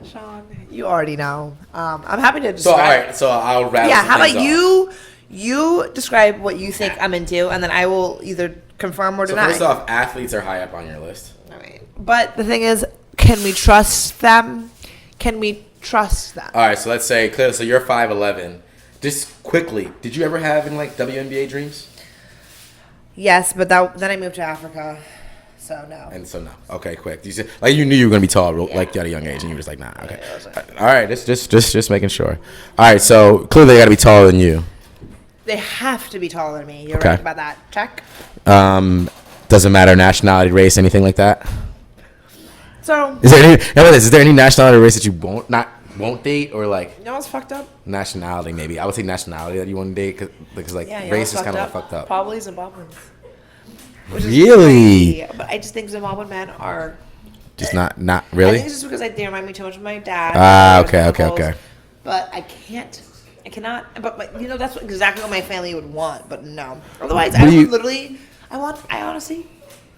Sean, you already know. I'm happy to So describe. all right, so I'll rattle. Yeah, some how things about off. you describe what you think I'm into, and then I will either confirm or So deny. first off, athletes are high up on your list. All right. But the thing is, can we trust them? Can we trust them? All right, so let's say, clearly, so you're 5'11". Just quickly, did you ever have any like WNBA dreams? Yes, but then I moved to Africa, so no. And so no. Okay, quick. You said, like you knew you were gonna be tall, like at a young age, and you were just like, nah. Okay. All right, just making sure. All right, so clearly they got to be taller than you. They have to be taller than me. You're Okay. right about that. Check. Doesn't matter nationality, race, anything like that. So, Is there any nationality or race that you won't date, or like you know what's fucked up? nationality? Maybe I would say nationality that you want to date, because like Yeah, you know race what's is kind of fucked up. Probably Zimbabweans. Which is Really? crazy, but I just think Zimbabwean men are. Just not I really. think it's just because they remind me too much of my dad. Ah, Their okay. uncles. But I cannot. But you know, that's exactly what my family would want. But no. Otherwise, I honestly,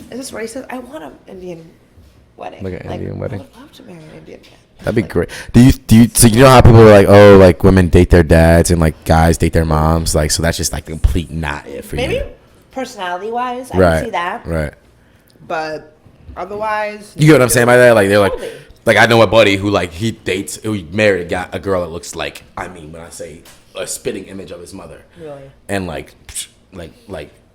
is this racist? I want an Indian wedding. Like an Indian wedding? I would love to marry an Indian man. That'd be great. Do you? So you know how people are like, oh, like women date their dads and like guys date their moms, like so that's just like the complete not it for Maybe you. personality-wise, I Right. can see that. Right. But otherwise, You get what I'm saying by that? Like they're Totally. like I know a buddy who like he married a girl that looks like, I mean, when I say a spitting image of his mother. Really? And like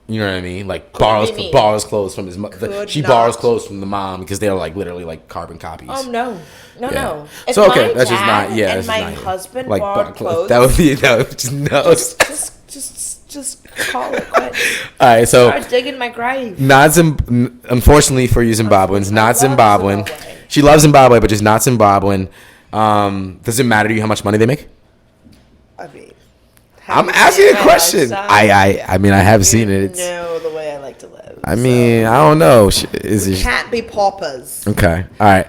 you know what I mean? Like Couldn't be me. borrows clothes from his mother. Could She not. borrows clothes from the mom because they're like literally like carbon copies. Oh no, Yeah. no. If So okay, my that's just dad not. Yeah, and that's my just not, husband like bought clothes. That would be just no. Just call it quits. All right, so Start digging my grave. unfortunately for you Zimbabweans, not I love Zimbabwean. Zimbabwe. She loves Zimbabwe, but just not Zimbabwean. Does it matter to you how much money they make? I mean, I'm have you asking seen a my question. lifestyle? I mean, I have seen it. You It's, know the way I like to live. I mean, I don't know. Is so. it Can't be paupers. okay? All right.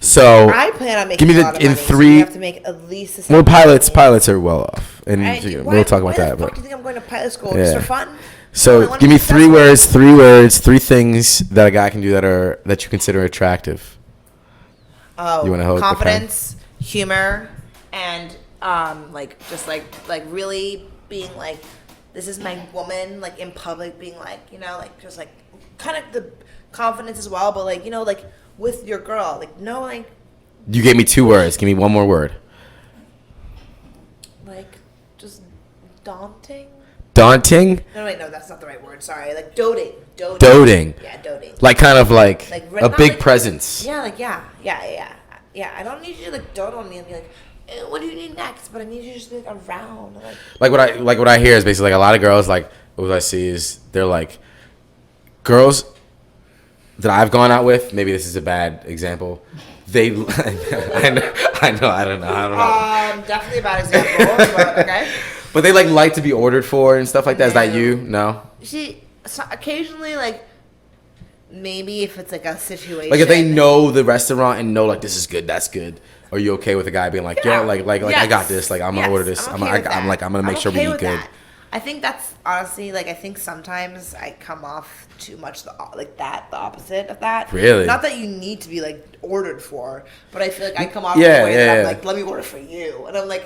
So I plan on making give me a lot of in money, so three. you have to make at least the same. Well, amount of pilots are well off, and money. we'll talk about why that. the fuck But do you think I'm going to pilot school Yeah. just for fun? I so wanna give be me successful. three words, three things that a guy can do that you consider attractive. Oh, You wanna hold the pen? confidence, humor, and like just like really being like, this is my woman, like in public, being like, you know, like just like kind of the confidence as well, but like, you know, like with your girl, like no, like You gave me 2 words. Give me one more word. just daunting. Daunting. No, wait, no, that's not the right word. Sorry, like doting. Doting. Yeah, doting. Like kind of like a not big like- presence. Yeah, like yeah. I don't need you to like dote on me and be like, what do you need next? But I need you to just be like around. Like what I hear is basically like a lot of girls, like what I see is they're like girls that I've gone out with. Maybe this is a bad example. They I don't know. Definitely a bad example, but okay. But they like to be ordered for and stuff like that. Is that you? No. So occasionally, like, maybe if it's like a situation. Like if they know the restaurant and know like this is good, that's good. Are you okay with a guy being like, yo, like yes. I got this, like I'm gonna order this, I'm gonna make sure we eat good. That. I think that's honestly like I think sometimes I come off too much the opposite of that. Really? Not that you need to be like ordered for, but I feel like I come off Yeah, the way yeah, that I'm yeah. like, let me order for you, and I'm like,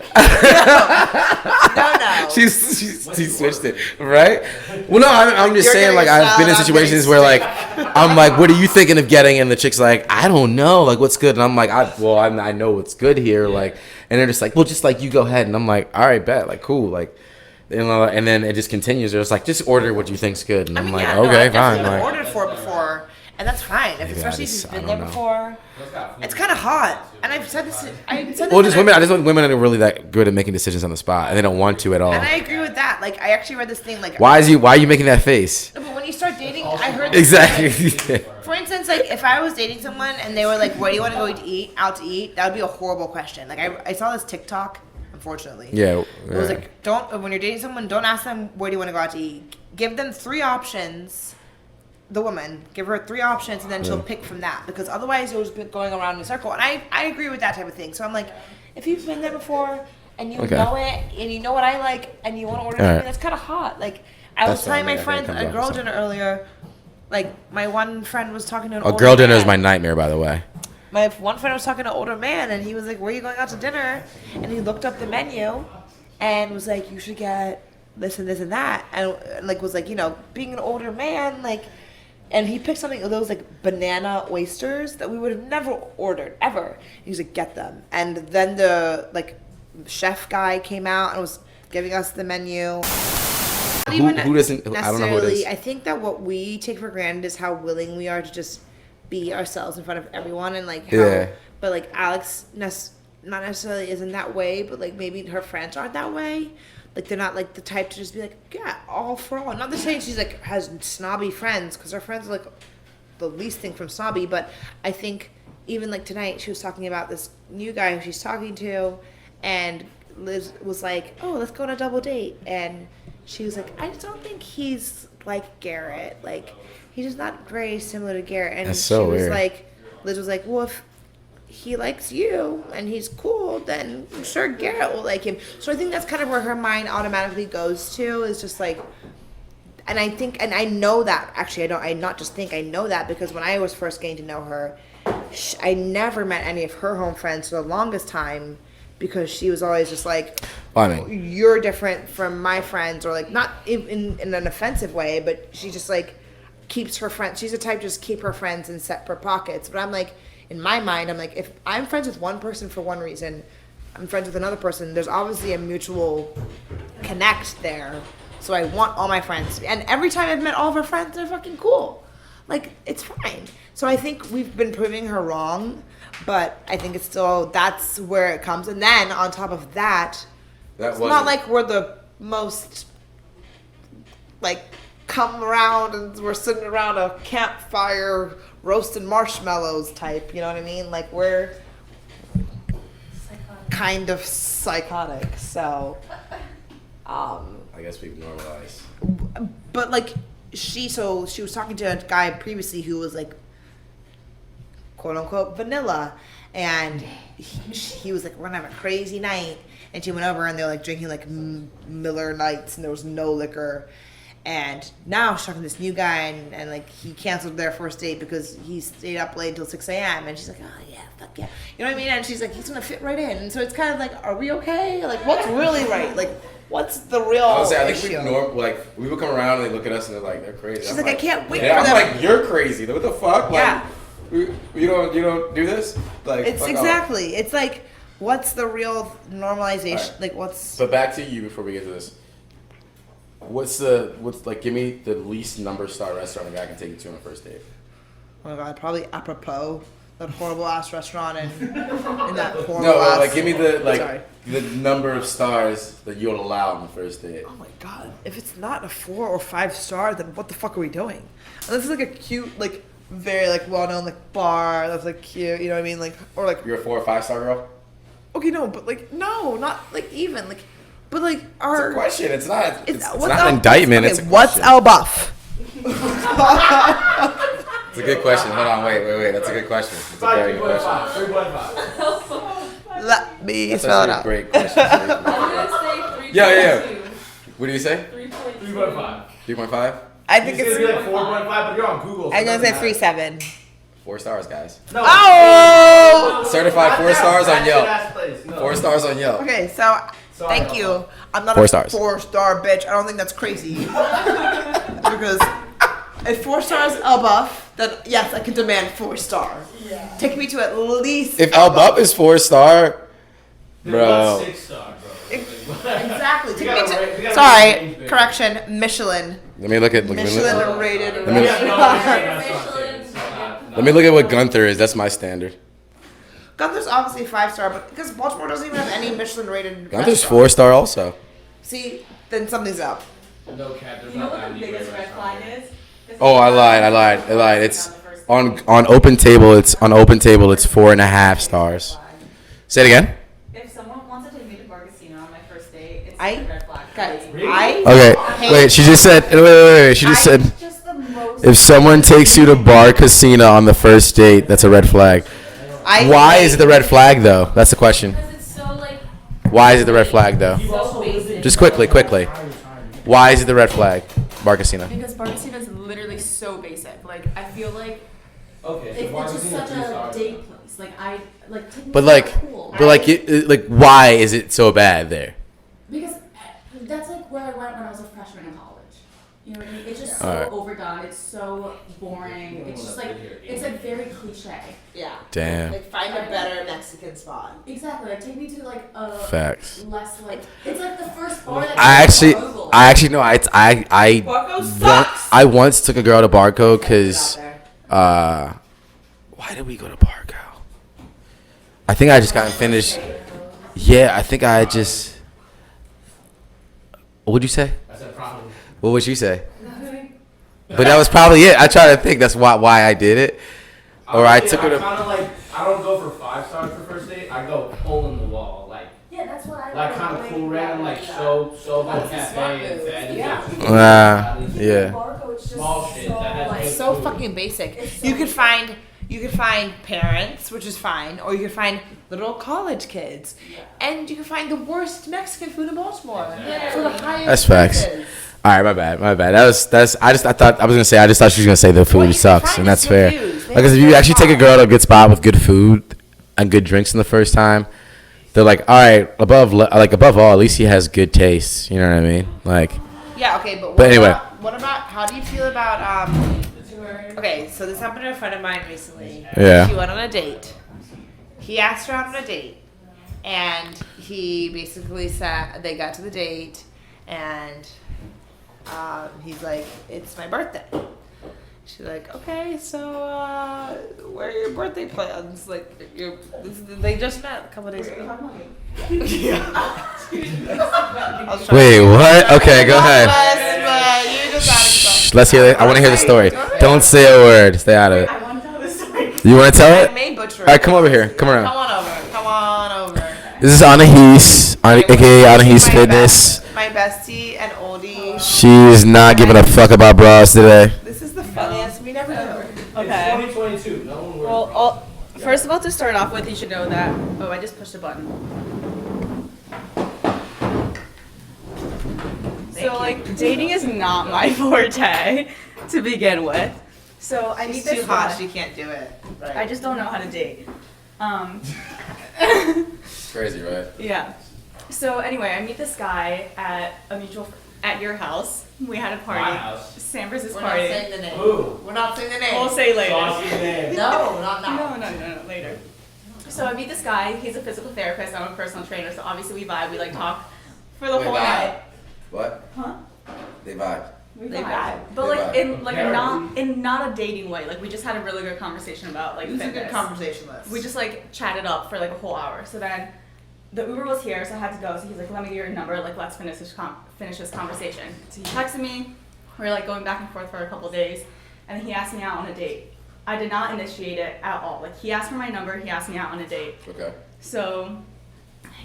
no. She switched it, right? Well, no, I'm just You're saying like getting I've been in salad, I'm situations getting where like I'm like, what are you thinking of getting? And the chick's like, I don't know, like what's good? And I'm like, I know what's good here, like, and they're just like, well, just like you go ahead, and I'm like, all right, bet, like cool, like. And then it just continues. They're just like, just order what you think's good, and I'm like, okay, I've fine. definitely like, been ordered for before, and that's fine. Especially if you've been there before. It's kind of hot, and I've said this. well, just women. I just want women that are really that good at making decisions on the spot, and they don't want to at all. And I agree with that. Like, I actually read this thing. Like, Why are you making that face? No, but when you start dating, I heard this Exactly. thing. For instance, like if I was dating someone and they were like, "Where do you want to go out to eat?" That would be a horrible question. Like I saw this TikTok. Unfortunately, Yeah. It was like, when you're dating someone, don't ask them where do you want to go out to eat. Give them 3 options. The woman, give her 3 options, and then she'll pick from that. Because otherwise, you'll just be going around in a circle. And I agree with that type of thing. So I'm like, if you've been there before and you know it, and you know what I like, and you want to order something that's kind of hot. Like I was telling my friends at a girl dinner earlier. Like my one friend was talking to an older girl dinner man. is my nightmare, by the way. My one friend was talking to an older man, and he was like, where are you going out to dinner? And he looked up the menu and was like, you should get this and this and that. And like was like, you know, being an older man, like, and he picked something of those like banana oysters that we would have never ordered ever. He was like, get them. And then the like chef guy came out and was giving us the menu. Who doesn't? I don't know who it is. I think that what we take for granted is how willing we are to just be ourselves in front of everyone, and like how, but like Alex not necessarily isn't that way, but like maybe her friends aren't that way. Like they're not like the type to just be like, yeah, all for all. Not to say she's like has snobby friends, because her friends are like the least thing from snobby. But I think even like tonight she was talking about this new guy who she's talking to, and Liz was like, oh, let's go on a double date, and she was like, I just don't think he's like Garrett. Like he's just not very similar to Garrett. And that's so she was weird. like, Liz was like, well, if he likes you and he's cool, then I'm sure Garrett will like him. So I think that's kind of where her mind automatically goes to, is just like, and I think, and I know that, actually, I not just think, I know that, because when I was first getting to know her, I never met any of her home friends for the longest time, because she was always just like, you're different from my friends, or like, not in an offensive way, but she just like keeps her friends, she's the type to just keep her friends in separate pockets. But I'm like, in my mind, I'm like, if I'm friends with one person for one reason, I'm friends with another person, there's obviously a mutual connect there. So I want all my friends, and every time I've met all of her friends, they're fucking cool. Like, it's fine. So I think we've been proving her wrong, but I think it's still, that's where it comes. And then on top of that, it's not like we're the most, like, come around and we're sitting around a campfire roasting marshmallows type, you know what I mean? Like, we're kind of psychotic, so I guess we've normalized. But like she was talking to a guy previously who was like quote unquote vanilla, and he was like, we're gonna have a crazy night, and she went over and they were like drinking like Miller Lights, and there was no liquor. And now she's talking to this new guy, and like he canceled their first date because he stayed up late until 6 a.m. And she's like, oh yeah, fuck yeah, you know what I mean? And she's like, he's gonna fit right in. And so it's kind of like, are we okay? Like, what's really right? Like, what's the real I think issue? we would come around and they look at us and they're like, they're crazy. She's like, I can't wait for I'm them. like, you're crazy. What the fuck? Yeah. Like, you don't do this? Like, It's exactly. Off. It's like, what's the real normalization? Right. Like, what's? But back to you before we get to this. What's like? Give me the least number star restaurant a guy can take you to on a first date. Oh my god, probably apropos, that horrible ass restaurant in that horrible. No, ass. like give me the number of stars that you'll allow on the first date. Oh my god, if it's not a 4 or 5 star, then what the fuck are we doing? And this is like a cute, like very like well known like bar that's like cute, you know what I mean? Like, or like You're a 4 or 5 star girl. okay, no, but like no, not like even like. But like, It's a question. It's not. It's what's not an indictment. It's a what's question. L buff? It's a good question. Hold on. Wait. That's a good question. It's a very good question. 3.5. Let me That's spell it actually a out. great question. I'm gonna say 3.2. Yeah. What do you say? 3.5. 3.5. I You think said it's. you're like 4.5, but you're on Google. So I'm gonna it say doesn't matter. 3.7. 4 stars, guys. No. Oh! Certified 4 stars on Yelp. Last place. No. 4 stars on Yelp. Okay, so Sorry, thank you. I'm not 4 a stars. 4-star bitch. I don't think that's crazy. Because if 4 stars L buff, then yes, I can demand 4-star. Yeah. Take me to at least. If L Buff is 4-star, Dude, bro. what's 6-star, bro? Exactly. We Take gotta me rate- we to. gotta Sorry, rate things bigger. correction. Michelin. Let me look at. Michelin rated. Let me- Let me look at what Gunther is. That's my standard. Gunther's obviously 5-star, but because Baltimore doesn't even have any Michelin rated. Gunther's restaurants. 4-star also. See, then something's up. No cap, there's You know not what that the many biggest great red restaurants. flag is? Oh, I lied. It's on Open Table. It's 4.5 stars. Say it again. If someone wants to take me to Bar Casino on my first date, it's I- a red flag. Guys, Really? Okay. Wait. She just said. Wait. She just said. It's just the most. If someone takes you to Bar Casino on the first date, that's a red flag. Why is it the red flag though? That's the question. Because it's so like Why is it the red flag though? so basic. Just quickly. Why is it the red flag? Bar Casino. Because Bar Casino is literally so basic. Like I feel like Okay, so it's Bar just Casino such 3 a stars. date place. Like I like take me But to like, the pool. why is it so bad there? Because that's like where I went when I was a freshman in college. You know what I mean? It's just so Alright. overdone. It's so boring. It's just like it's like very cliche. Yeah. Damn. Like find a better Mexican spot. Exactly. Like take me to like a Facts. less like it's like the first bar that I you Google. actually know. Barco sucks. I once took a girl to Barco because Out why did we go to Barco? I think I just got finished. Yeah, I think I just. What'd you say? I said probably. What would you say? But that was probably it. I try to think that's why I did it. Or I took her to. Kind of like, I don't go for 5 stars for first date. I go hole in the wall, like Yeah, that's what I kind of cool, random, like so That's the smart cafe and move. fed. Yeah. Yeah. Barco, it's just Small shit so, that has like, So fucking basic. It's so You could find parents, which is fine, or you could find little college kids, and you can find the worst Mexican food in Baltimore for the highest. That's facts. prices. All right, my bad. I thought she was gonna say the What food you can sucks, find and that's is fair. reviews. They Because if have you actually take a good girl to a good spot with good food and good drinks in the first time, they're like, all right, above all, at least he has good taste. You know what I mean? Like, Yeah. Okay, but anyway. what about? How do you feel about Okay, so this happened to a friend of mine recently. Yeah. She went on a date. He asked her out on a date, and he basically said they got to the date, and he's like, "It's my birthday." She's like, "Okay, so where are your birthday plans? Like, they just met a couple days ago." wait, what? Okay, go ahead. You just added Shh, let's hear it. I want to hear the story. Don't say a word. Stay out of it. I want to tell this story. You want to tell I it? may butcher All right, come over here. Come around. Come on over. This is Anahis, aka Anahis Fitness. My bestie and oldie. She's not giving a fuck about bras today. This is the funniest. We never do. Okay. It's 2022. No one worries. Well, first of all, to start off with, you should know that. Oh, I just pushed a button. So, like, dating is not my forte to begin with. So I meet She's this too hot. guy. She can't do it. Right. I just don't know how to date. It's crazy, right? Yeah. So anyway, I meet this guy at a mutual at your house. We had a party. My house. Samber's We're party. not saying the name. Ooh. We're not saying the name. We'll say later. Saucy name. No, not now. No, later. So I meet this guy. He's a physical therapist. I'm a personal trainer. So obviously we vibe. We like talk for the We whole vibe. night. What? Huh? They vibe. We They vibe. vibe. But They like vibe. in like a not a dating way. Like we just had a really good conversation about like This is a fitness. good conversation list. We just like chatted up for like a whole hour. So then the Uber was here, so I had to go. So he's like, "Let me get your number. Like, let's finish this conversation." So he texted me. We were like going back and forth for a couple days, and then he asked me out on a date. I did not initiate it at all. Like he asked for my number. He asked me out on a date. Okay. So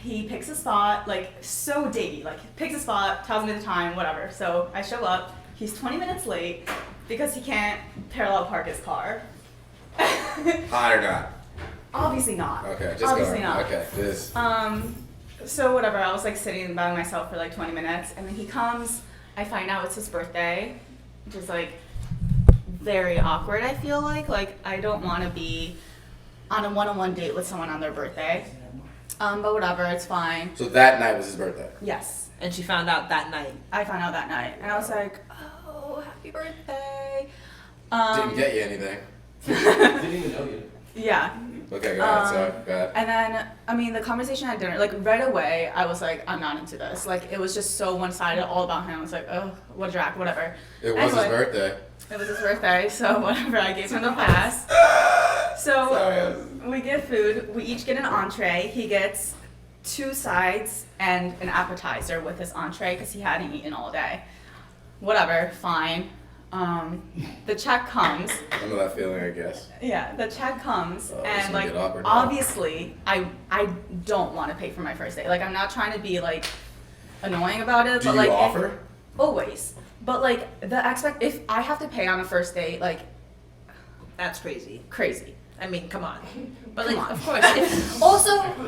he picks a spot, like so datey, like picks a spot, tells me the time, whatever. So I show up. He's 20 minutes late because he can't parallel park his car. Hot or not? Obviously not. Okay, just Obviously go. not. Okay, this. So whatever, I was like sitting by myself for like 20 minutes, and then he comes. I find out it's his birthday, which is like very awkward. I feel like I don't want to be on a one-on-one date with someone on their birthday. But whatever, it's fine. So that night was his birthday. Yes. And she found out that night. I found out that night, and I was like, oh, happy birthday. Didn't get you anything. Didn't even know you. Yeah. Okay, go ahead. Sorry, go ahead. And then, I mean, the conversation at dinner, like right away, I was like, I'm not into this. Like, it was just so one-sided, all about him. I was like, oh, what a drag, whatever. It was his birthday. It was his birthday, so whatever, I gave him the pass. So we get food, we each get an entree. He gets 2 sides and an appetizer with his entree because he hadn't eaten all day. Whatever, fine. The check comes. I know that feeling, I guess. Yeah, the check comes, Oh, this and is like gonna get awkward now. obviously, I don't want to pay for my first date. Like, I'm not trying to be like annoying about it, Do but you like offer? always. But like if I have to pay on a first date, like That's crazy. crazy. I mean, come on. But like, Come on. of course. If, Also, I'm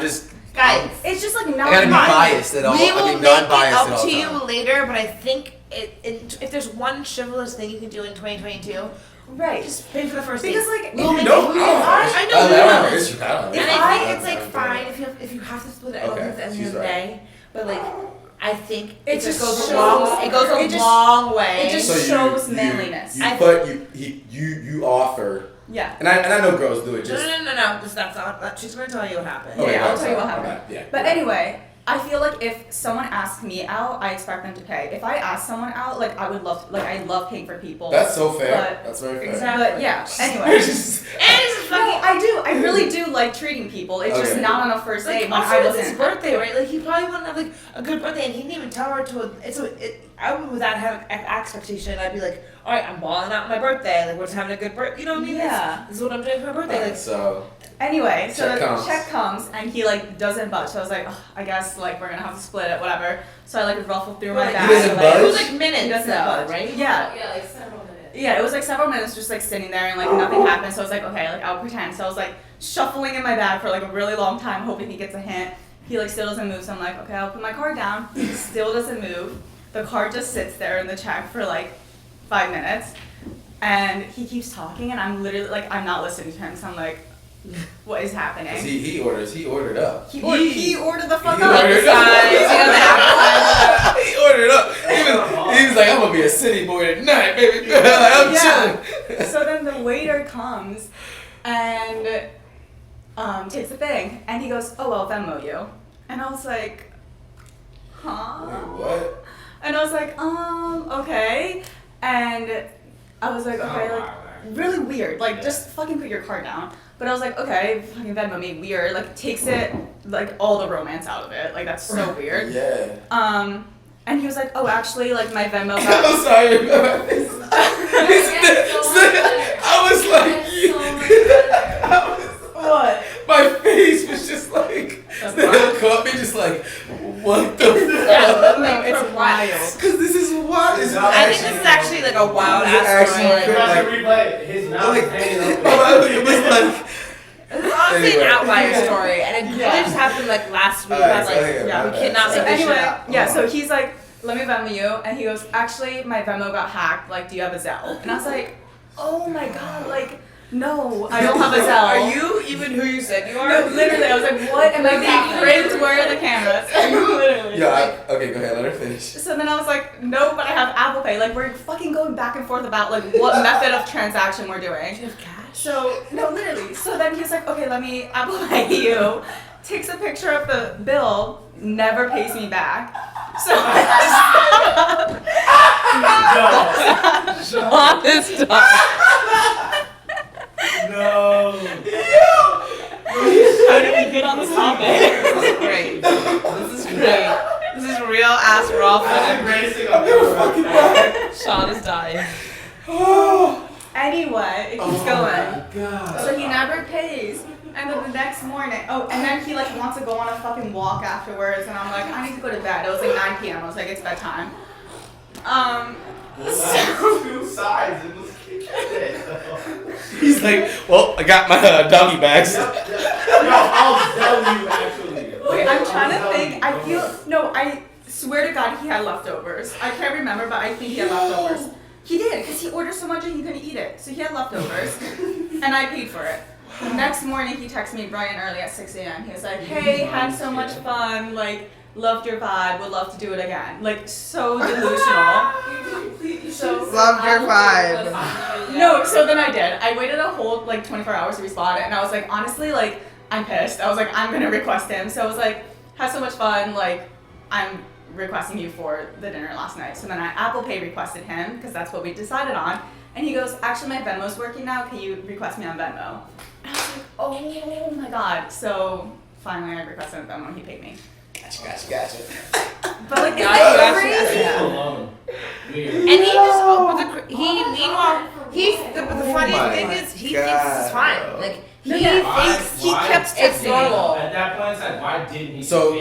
just. guys, it's just like I not gotta be my- biased at all. we I will mean, make it non-biased at up all to you times. later, but I think if there's one chivalrous thing you can do in 2022, Right. just pay for the first Because date. like We'll make No, it. I I know you don't have will. an issue. I don't And have I an think it's issue. like fine if you have to split it. I Okay, don't think at the end she's of the right. day, but like I think It it just goes a shows- long. It goes a it just- long way. it just So shows manliness. You I- put you offer, yeah. and I know girls do it. No, Just no. That's not. She's gonna tell you what happened. Okay, Yeah, I'll go tell you what ahead. happened. Yeah. But anyway, I feel like if someone asks me out, I expect them to pay. If I ask someone out, like I would love, like I love paying for people. That's so fair. But- That's very fair. Exactly. But yeah. Anyway. And it's No, fucking. I do. I really do like treating people. It's just Okay. not on a first date Like, when also, I it's wasn't. his birthday, right? Like, he probably wouldn't have, like, a good birthday, and he didn't even tell her I would, without having an expectation, I'd be like, all right, I'm balling out my birthday, like, we're just having a good birthday, you know what I mean? Yeah. This is what I'm doing for my birthday, Alright, like, so Anyway, so Check the comes. check comes and he like doesn't budge. So I was like, oh, I guess like we're gonna have to split it, whatever. So I like ruffled through my Like, bag. he doesn't like, budge? it was like minutes, He doesn't though, budge. right? Yeah. Yeah, like several minutes. Yeah, it was like several minutes just like sitting there and like nothing happened. So I was like, okay, like I'll pretend. So I was like shuffling in my bag for like a really long time, hoping he gets a hint. He like still doesn't move. So I'm like, okay, I'll put my card down. He still doesn't move. The card just sits there in the check for like 5 minutes, and he keeps talking, and I'm literally like, I'm not listening to him. So I'm like, what is happening? he ordered up. He ordered the fuck He up. ordered Sides, He ordered up. He was like, I'm gonna be a city boy tonight, baby. I'm Yeah. chilling. So then the waiter comes and takes the thing, and he goes, "Oh, I'll Venmo you," and I was like, "Huh?" Wait, what? And I was like, okay," and I was like, "Okay, like really weird, like just fucking put your card down." But I was like, "Okay, fucking Venmo me, weird." Like takes it like all the romance out of it, like that's so weird. Yeah. And he was like, "Oh, actually, like my Venmo I'm got." sorry. That's so much better. I was like, That's you. so much better. I was, What? my face was just like, it caught me just like, what the Yeah, fuck? No, it's wild. Because this is wild. It's I think this is actually like a wild Is it ass actually story. You good? Like, have to replay it. His mouth like, is hanging it open. was like, this is honestly Anyway. an outlier story, and it Yeah. really just happened like last week. Alright, I was so like, hang on, yeah, we alright. cannot So make this shit anyway, up. yeah, so he's like, "Let me Venmo you," and he goes, "Actually, my Venmo got hacked. Like, do you have a Zelle?" And I was like, "Oh my god, like, no, I don't have a Zelle." Are you even who you said you are? No, literally, I was like, "What? Am I being pranked? Where are the cameras?" Literally. yeah, okay, go ahead, let her finish. So then I was like, "No, but I have Apple Pay." Like, we're fucking going back and forth about like what method of transaction we're doing. Do you have cash? So, no, literally. So then he's like, "Okay, let me Apple Pay you." Takes a picture of the bill, never pays me back. So Honest dog. No. how did we get on this topic? This is great. This is great. This is real ass raw I'm footage. racing up there. Sean is dying. Anyway, it keeps going. God. So he never pays. And then the next morning, and then he like wants to go on a fucking walk afterwards, and I'm like, I need to go to bed. It was like 9 p.m. I was like, it's bedtime. Two sides. It was He's like, well, I got my doggy bags. No, I'll tell you actually. Wait, I'm trying to think. I swear to God he had leftovers. I can't remember, but I think he had leftovers. He did, because he ordered so much and he couldn't eat it. So he had leftovers, and I paid for it. The next morning he texted me bright and early at 6 a.m. He was like, hey, had so much fun, like, loved your vibe, would love to do it again. Like, so delusional. Loved your vibe. No, so then I did. I waited a whole, like, 24 hours to respond, and I was like, honestly, like, I'm pissed. I was like, I'm gonna request him. So I was like, had so much fun, like, I'm requesting you for the dinner last night. So then I Apple Pay requested him, because that's what we decided on. And he goes, actually, my Venmo's working now. Can you request me on Venmo? And I was like, oh my God. So finally I requested on Venmo and he paid me. Gotcha. But like, Gotcha. it's crazy. Alone. Weird. And he just meanwhile, the funniest thing is he thinks this is fine. Like, he thinks he kept it normal. At that point, it's like, why didn't he? So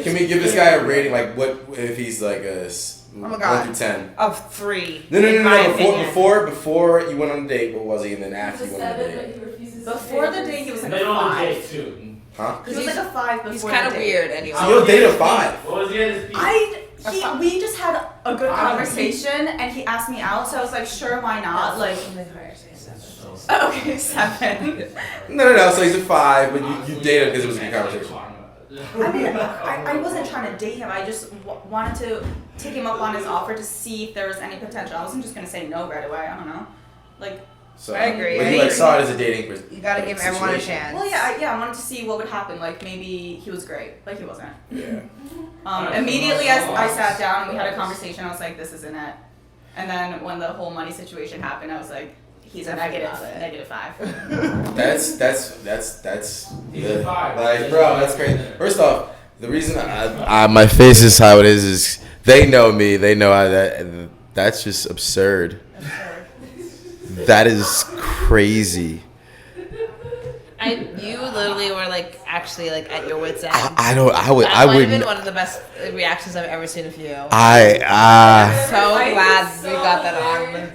can we give this guy a rating? Like, what if he's like a Oh my God. 1 through 10? Of 3. No. in my opinion. Before you went on a date, what was he? And then after you He's a went on a 7, date, but he refuses Before to the date, he was like a Middle of the 5. day, too. huh? He was like a 5 before He's the kind of date. weird anyway. So you'll date a 5. What was he at his peak? We just had a good conversation and he asked me out, so I was like, sure, why not? Like, okay, 7. No. So he's a 5, but you dated him because it was a good conversation. I mean, I wasn't trying to date him. I just wanted to take him up on his offer to see if there was any potential. I wasn't just gonna say no right away. I don't know. Like, So, I agree. But you like saw it as a dating person. You gotta give everyone a chance. well, yeah, I wanted to see what would happen. Like, maybe he was great. Like, he wasn't. Yeah. Immediately as I sat down and we had a conveation, I was like, this isn't it. And then when the whole money situation happened, I was like, he's a negative 5. That's He's a 5. Like, bro, that's crazy. First off, the reason my face is how it is they know me. They know that's just absurd. That is crazy. You literally were like actually like at your wits end. I That would might have been wouldn't. one of the best reactions I've ever seen of you. So I glad you got that on.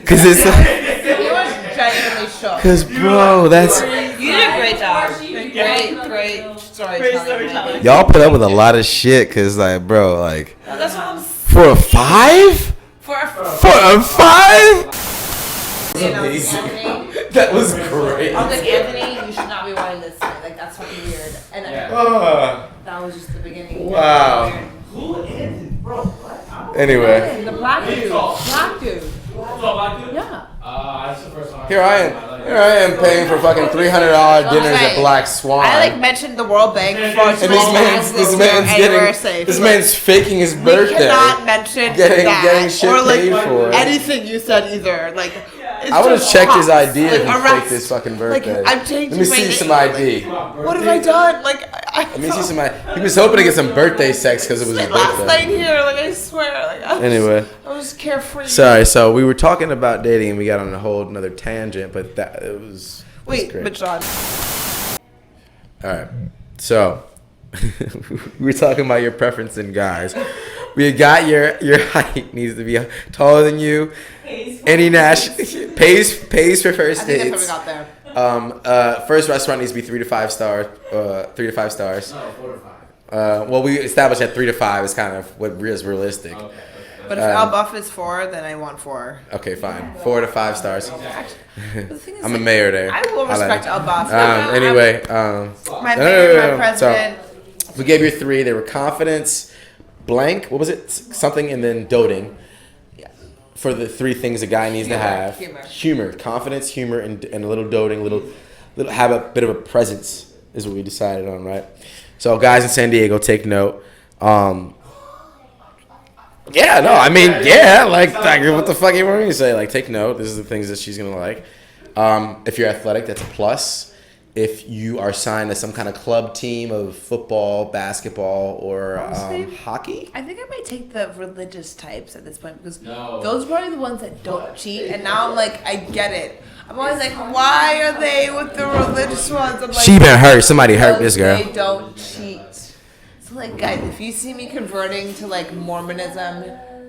cause it's You were genuinely shook. cause bro, that's You did a great job. Great storytelling. y'all put up with a lot of shit. Cause like, bro, like That's what I'm for a 5. for a For a 5. you know, Amazing. Anthony. That was great. I was like, Anthony, you should not be wearing this today. Like, that's fucking weird. And then that was just the beginning. Wow. Who is it? Bro, what? Anyway, The black dude. Black dude. What's up, black dude? Yeah. That's the first one. here I am paying for fucking $300 dinners at Black Swan. I like mentioned the World Bank for and this man's faking his We birthday. cannot mention Getting shit or like paid for. anything you said either. Like, it's I would have just checked his cops. ID if Like, he arrest. faked his fucking Like, birthday. I'm changing Let me my see name. some ID. What have I done? Like, Let me see some ID. He was hoping to get some birthday sex because it was his last night birthday. here. Like, I swear. Like, Anyway. I was carefree. Sorry, so we were talking about dating and we got on a whole another tangent, but it was Wait, great. but John. Alright, so we were talking about your preference in guys. We got your height needs to be taller than you. Any pays for first I think dates. that's how we got there. First restaurant needs to be 3 to 5 stars. 3 to 5 stars. No, 4 to 5. Well, we established that 3 to 5 is kind of what is realistic. Okay. But if Al Buff is 4, then I want 4. Okay, fine. 4 to 5 stars. But the thing is, I'm a like, mayor there. I will respect Al Buff. Anyway, My mayor, my president. So we gave you 3. They were confidence, blank. What was it? Something and then doting. For the 3 things a guy needs to have. Humor, confidence, humor, and a little doting, little have a bit of a presence is what we decided on, right? So guys in San Diego, take note. Yeah, no, I mean, yeah, like what the fuck you want me to say? Like, take note. This is the things that she's gonna like. If you're athletic, that's a plus. if you are signed to some kind of club team of football, basketball, or Honestly, hockey. I think I might take the religious types at this point because No. those are probably the ones that don't cheat. And now I'm like, I get it. I'm always like, why are they with the religious ones? I'm like, She been hurt. Somebody hurt this girl. They don't cheat. So like, guys, if you see me converting to like Mormonism,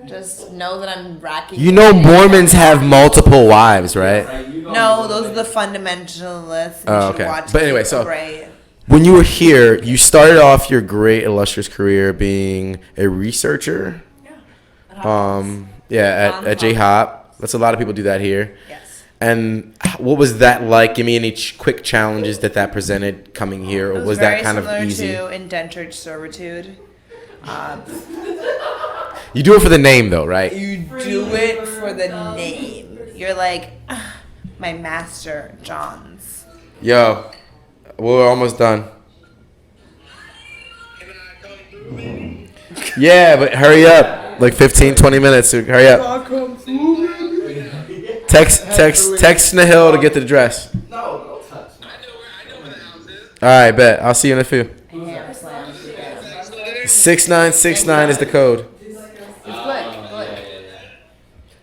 just know that I'm racking. You know, Mormons have multiple wives, right? Right, you go No, to those are the fundamentalists. Oh, You should okay. watch But anyway, Take a so- Break. When you were here, you started off your great illustrious career being a researcher. At J Hop. That's a lot of people do that here. Yes. And what was that like? Give me any quick challenges that presented coming here, or It was that very kind of similar easy? to indentured servitude. You do it for the name, though, right? You do it for the name. You're like, "Ah, my master, John's. Yo, we're almost done. Yeah, but hurry up. Like 15, 20 minutes. So hurry up. Text Snahil to get the address. No, don't touch me. All right, bet. I'll see you in a few. 6969 is the code.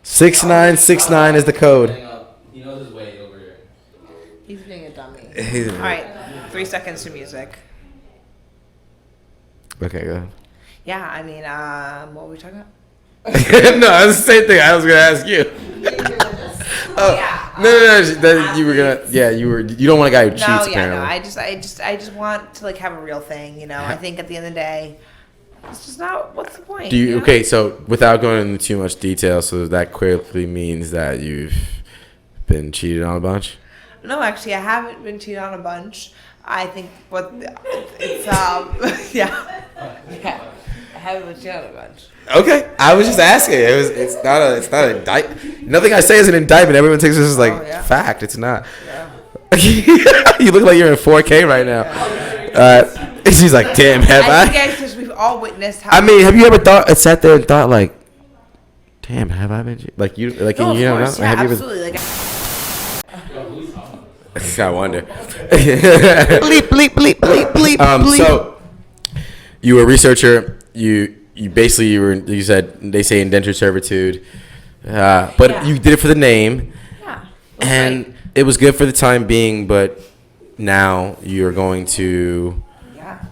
6969 is the code. He knows his way over here. He's being a dummy. All right, 3 seconds to music. Okay, go ahead. Yeah, I mean, what were we talking about? No, that's the same thing I was gonna ask you. Yeah. No. You were gonna. Yeah, you were. You don't want a guy who cheats. No, yeah, apparently. no. I just want to like have a real thing. You know, I think at the end of the day, it's just not. What's the point? Do you? know? Okay, so without going into too much detail, so that clearly means that you've been cheated on a bunch. No, actually, I haven't been cheated on a bunch. I think what it's yeah. I haven't been cheated on a bunch. Okay, I was just asking. It's not an indictment. Nothing I say is an indictment. Everyone takes this as like fact. It's not. Yeah. You look like you're in 4K right now. She's like, damn, have I I? think it's just we've all witnessed how. I mean, have you ever sat there and thought like, damn, have I been like you like no, you of don't course, know? yeah, Have you absolutely. Like, I wonder. bleep. So you were a researcher. You basically you said they say indentured servitude, but Yeah. you did it for the name, yeah. and it was good for the time being. But now you're going to. Yeah,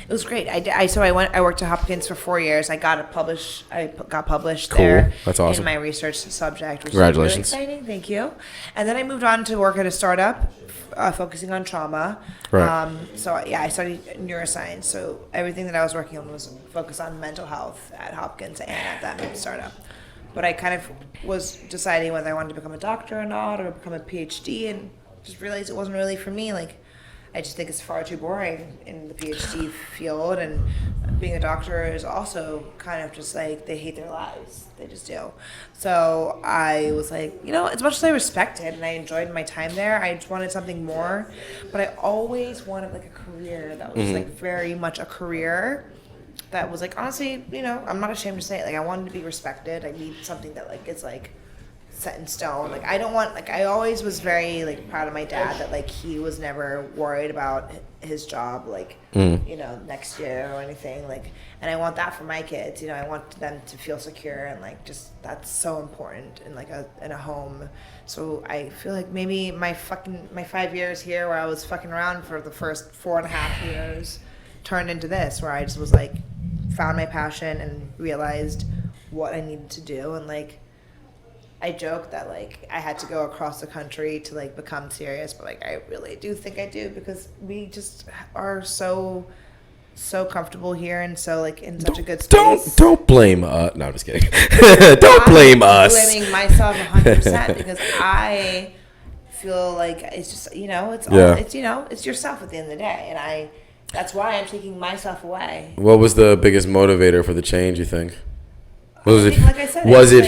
it was great. I worked at Hopkins for 4 years. I got published Cool. there. That's awesome. In my research subject, which Congratulations. is really exciting. Thank you. And then I moved on to work at a startup, focusing on trauma. Right. I studied neuroscience. So everything that I was working on was focused on mental health at Hopkins and at that startup. But I kind of was deciding whether I wanted to become a doctor or not, or become a PhD, and just realized it wasn't really for me. Like, I just think it's far too boring in the PhD field, and being a doctor is also kind of just like they hate their lives. They just do. So I was like, as much as I respect it and I enjoyed my time there, I just wanted something more. But I always wanted like a career that was like very much a career that was like, honestly, I'm not ashamed to say it. Like, I wanted to be respected. I need something that like is like set in stone. Like, I always was very like proud of my dad that like he was never worried about his job like next year or anything, like, and I want that for my kids. I want them to feel secure, and like just that's so important in like in a home. So I feel like maybe my 5 years here where I was fucking around for the first 4.5 years turned into this, where I just was like found my passion and realized what I needed to do. And like, I joke that like I had to go across the country to like become serious, but like I really do think I do, because we just are so comfortable here and so like in such a good space. Don't blame us. No, I'm just kidding. Don't blame us. I'm blaming myself 100% because I feel like it's just it's yourself at the end of the day, and that's why I'm taking myself away. What was the biggest motivator for the change, you think? Was it? Like I said, Go it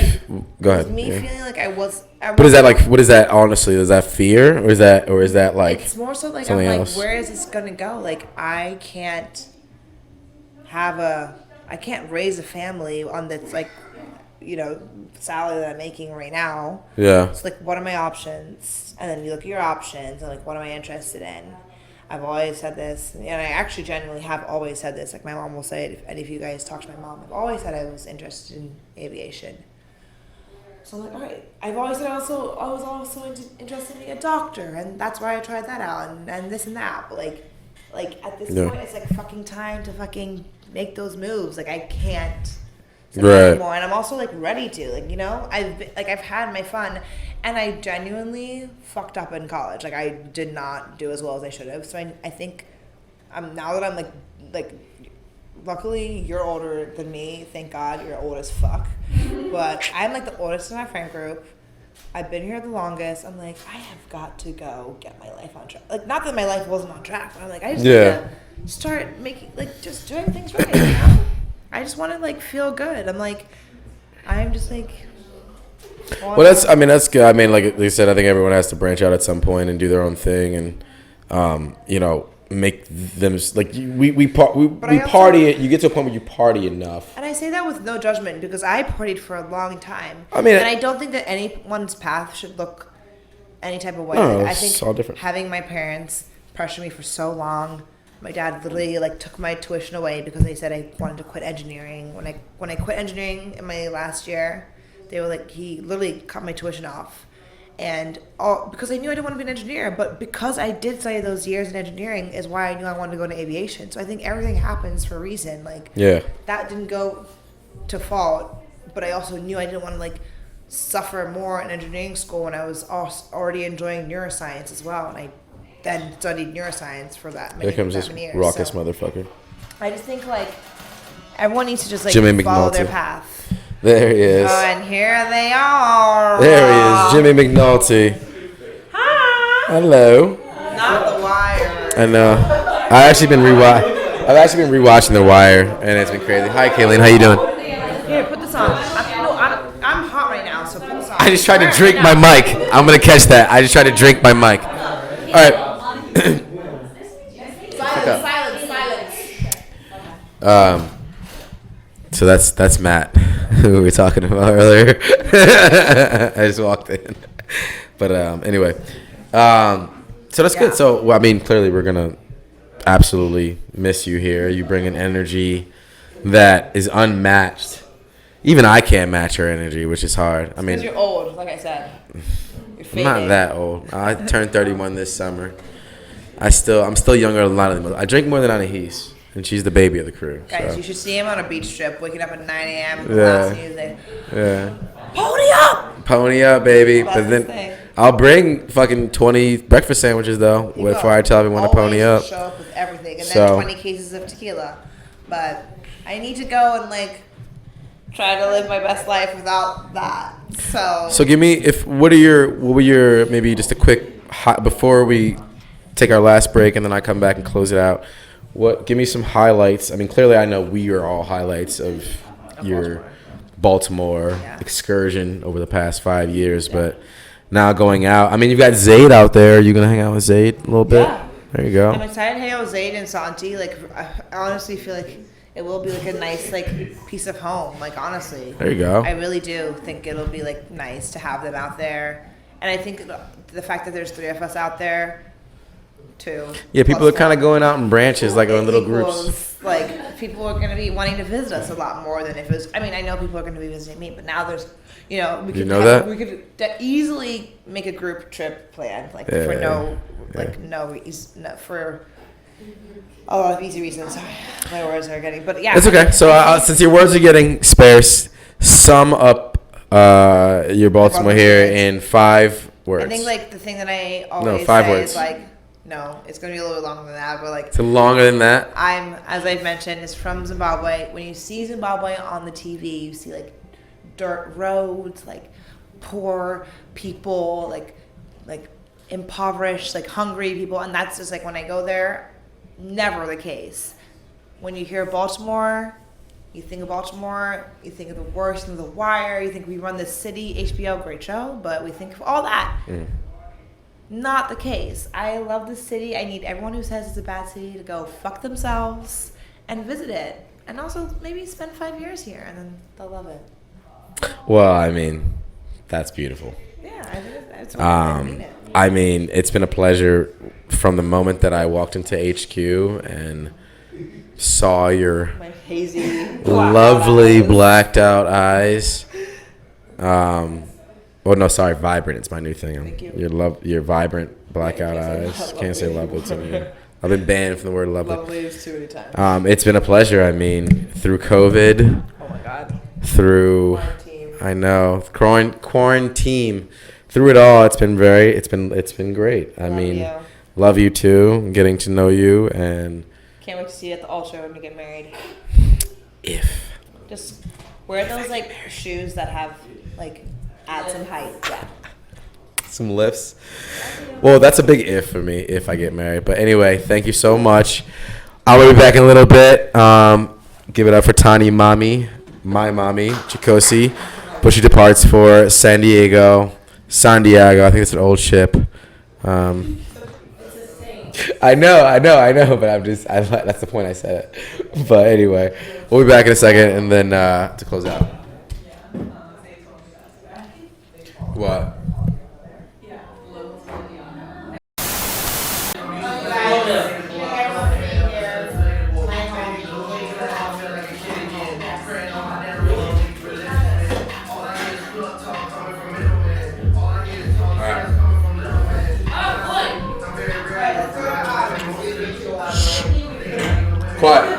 ahead. was me feeling like I was. What is that like? What is that? Honestly, is that fear, or is that like? It's more so like something I'm like, else? where is this gonna go? Like, I can't raise a family on this like, salary that I'm making right now. Yeah. So like, what are my options? And then you look at your options and like, what am I interested in? I've always said this, and I actually genuinely have always said this. Like my mom will say it if any of you guys talk to my mom. I've always said I was interested in aviation. So I'm like, all right. I've always said I was also interested in being a doctor, and that's why I tried that out, and this and that. But like at this point, it's like fucking time to fucking make those moves. Like I can't anymore, and I'm also like ready to. Like I've had my fun, and I genuinely fucked up in college. Like I did not do as well as I should have. So I think now that I'm like. Luckily, you're older than me. Thank God, you're old as fuck. But I'm like the oldest in our friend group. I've been here the longest. I'm like, I have got to go get my life on track. Like, not that my life wasn't on track, but I'm like, I just need to start making, like, just doing things right, you know? I just want to, like, feel good. I'm just like... Well, that's good. I mean, like you said, I think everyone has to branch out at some point and do their own thing and, make them like we party it. You get to a point where you party enough, and I say that with no judgment because I partied for a long time. I mean, and I don't think that anyone's path should look any type of way. No, I think it's all different. Having my parents pressure me for so long, my dad literally like took my tuition away because they said I wanted to quit engineering. When I quit engineering in my last year, they were like, he literally cut my tuition off. And because I knew I didn't want to be an engineer, but because I did study those years in engineering is why I knew I wanted to go into aviation. So I think everything happens for a reason. Like, that didn't go to fault, but I also knew I didn't want to like suffer more in engineering school when I was already enjoying neuroscience as well. And I then studied neuroscience for that many, Here comes this years. raucous motherfucker. I just think like everyone needs to just like Jimmy follow McNulty. their path. There he is. Oh, and here they are. There he is, Jimmy McNulty. Hi. Hello. Not The Wire. I know. I've actually been rewatching The Wire, and it's been crazy. Hi, Kayleen. How you doing? Here, put this on. I'm hot right now, so put this on. I just tried to drink my mic. I'm gonna catch that. I just tried to drink my mic. All right. Silence. So that's Matt, who we were talking about earlier. I just walked in, but anyway, so that's good. So well, I mean, clearly we're gonna absolutely miss you here. You bring an energy that is unmatched. Even I can't match your energy, which is hard. I mean, because you're old, like I said. I'm not that old. I turned 31 this summer. I'm still younger than a lot of them. I drink more than Anahis. And she's the baby of the crew. Guys, so. You should see him on a beach trip, waking up at 9 a.m. Last music. Yeah. Pony up! Pony up, baby. That's but then thing. I'll bring fucking 20 breakfast sandwiches, though, before I tell everyone to pony up. Show up with everything. And then 20 cases of tequila. But I need to go and, like, try to live my best life without that. So give me, what were your, maybe just a quick, before we take our last break and then I come back and close it out. Give me some highlights. I mean, clearly I know we are all highlights of your Baltimore excursion over the past 5 years, but now going out. I mean, you've got Zayd out there. Are you going to hang out with Zayd a little bit? Yeah. There you go. I'm excited to hang out with Zayd and Santi. Like, I honestly feel like it will be like a nice like piece of home. Like, honestly. There you go. I really do think it'll be like nice to have them out there. And I think the fact that there's 3 of us out there, too. Yeah, people are kind of going out in branches, like in little groups. Like, people are going to be wanting to visit us a lot more than if it was. I mean, I know people are going to be visiting me, but now there's, we could easily make a group trip plan, like for a lot of easy reasons. My words are getting, but yeah. It's okay. So since your words are getting sparse, sum up your Baltimore here in 5 words. I think like the thing that I always 5 say words. is like. No, it's going to be a little bit longer than that, but like... It's longer than that? As I've mentioned, is from Zimbabwe. When you see Zimbabwe on the TV, you see like dirt roads, like poor people, like impoverished, like hungry people. And that's just like when I go there, never the case. When you hear Baltimore, you think of Baltimore, you think of the worst of The Wire, you think we run this city, HBO, great show, but we think of all that. Not the case. I love the city. I need everyone who says it's a bad city to go fuck themselves and visit it. And also maybe spend 5 years here and then they'll love it. Well, I mean, that's beautiful. Yeah, I think that's what I mean it. I mean, it's been a pleasure from the moment that I walked into HQ and saw your My hazy, lovely blacked out eyes. Oh no, sorry, vibrant. It's my new thing. Thank you. Your vibrant blackout eyes. Can't say lovely to me. I've been banned from the word lovely. Lovely is too many times. It's been a pleasure. I mean, through COVID, Oh my God. through Quarantine. I know quarantine, through it all, it's been great. I Love mean, you. love you too. Getting to know you, and Can't wait to see you at the ultra when we get married. if Just wear those like shoes that have like add some height. Yeah. some lifts. Well, that's a big if for me if I get married. But anyway, thank you so much. I'll be back in a little bit. Give it up for Tanimami, my mommy, Chikosi. But she departs for San Diego. I think it's an old ship. I know, but that's the point I said it. But anyway, we'll be back in a second, and then to close out. What? Quiet.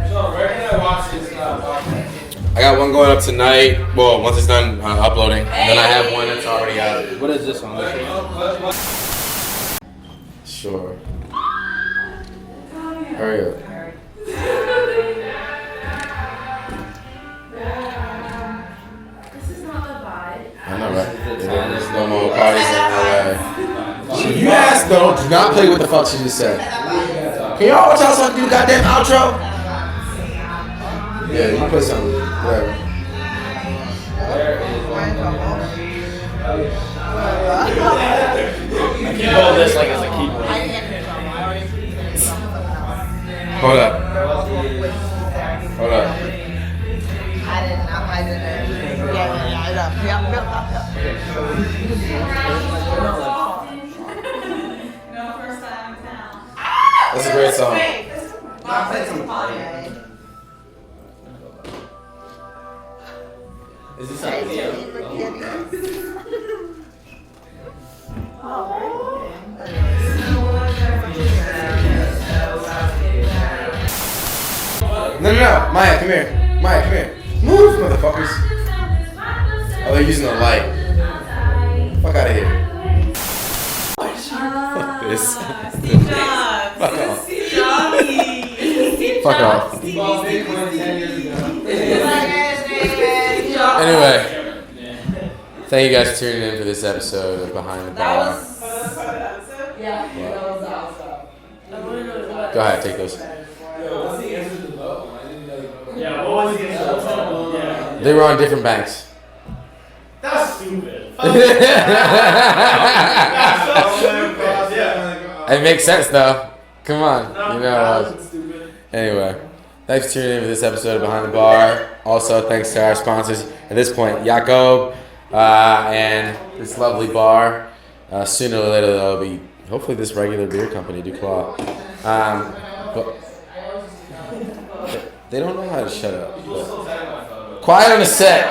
So where can I watch this I got one going up tonight. Well, once it's done uploading, and then I have one that's already out. What is this one? Sure. Hurry up. This is not the vibe. I know, right? There's no more parties in LA. You asked though, do not play what the fuck she just said. Can y'all tell us how to do the goddamn outro? Yeah, you put something. Whatever. I keep all this like as a keyboard. Hold up. I didn't. No, first time in town. That's a great song. Is this something new? No. Maya, come here. Move, motherfuckers. Oh, they're using the light. Fuck out of here. Fuck this. Steve Jobs. Fuck off. Steve Jobs. Fuck off. Ball Big 10 years ago. Anyway, thank you guys for tuning in for this episode of Behind the Bar. Go ahead, take those. What's the answer to the vote? Yeah, what was the answer to the vote? Yeah. They were on different banks. That's stupid. It makes sense though. Come on, you know. Anyway, thanks for tuning in for this episode of Behind the Bar. Also, thanks to our sponsors at this point, Jakob, and this lovely bar. Sooner or later, there'll be hopefully this regular beer company, Duclaw. But they don't know how to shut up. Quiet on the set.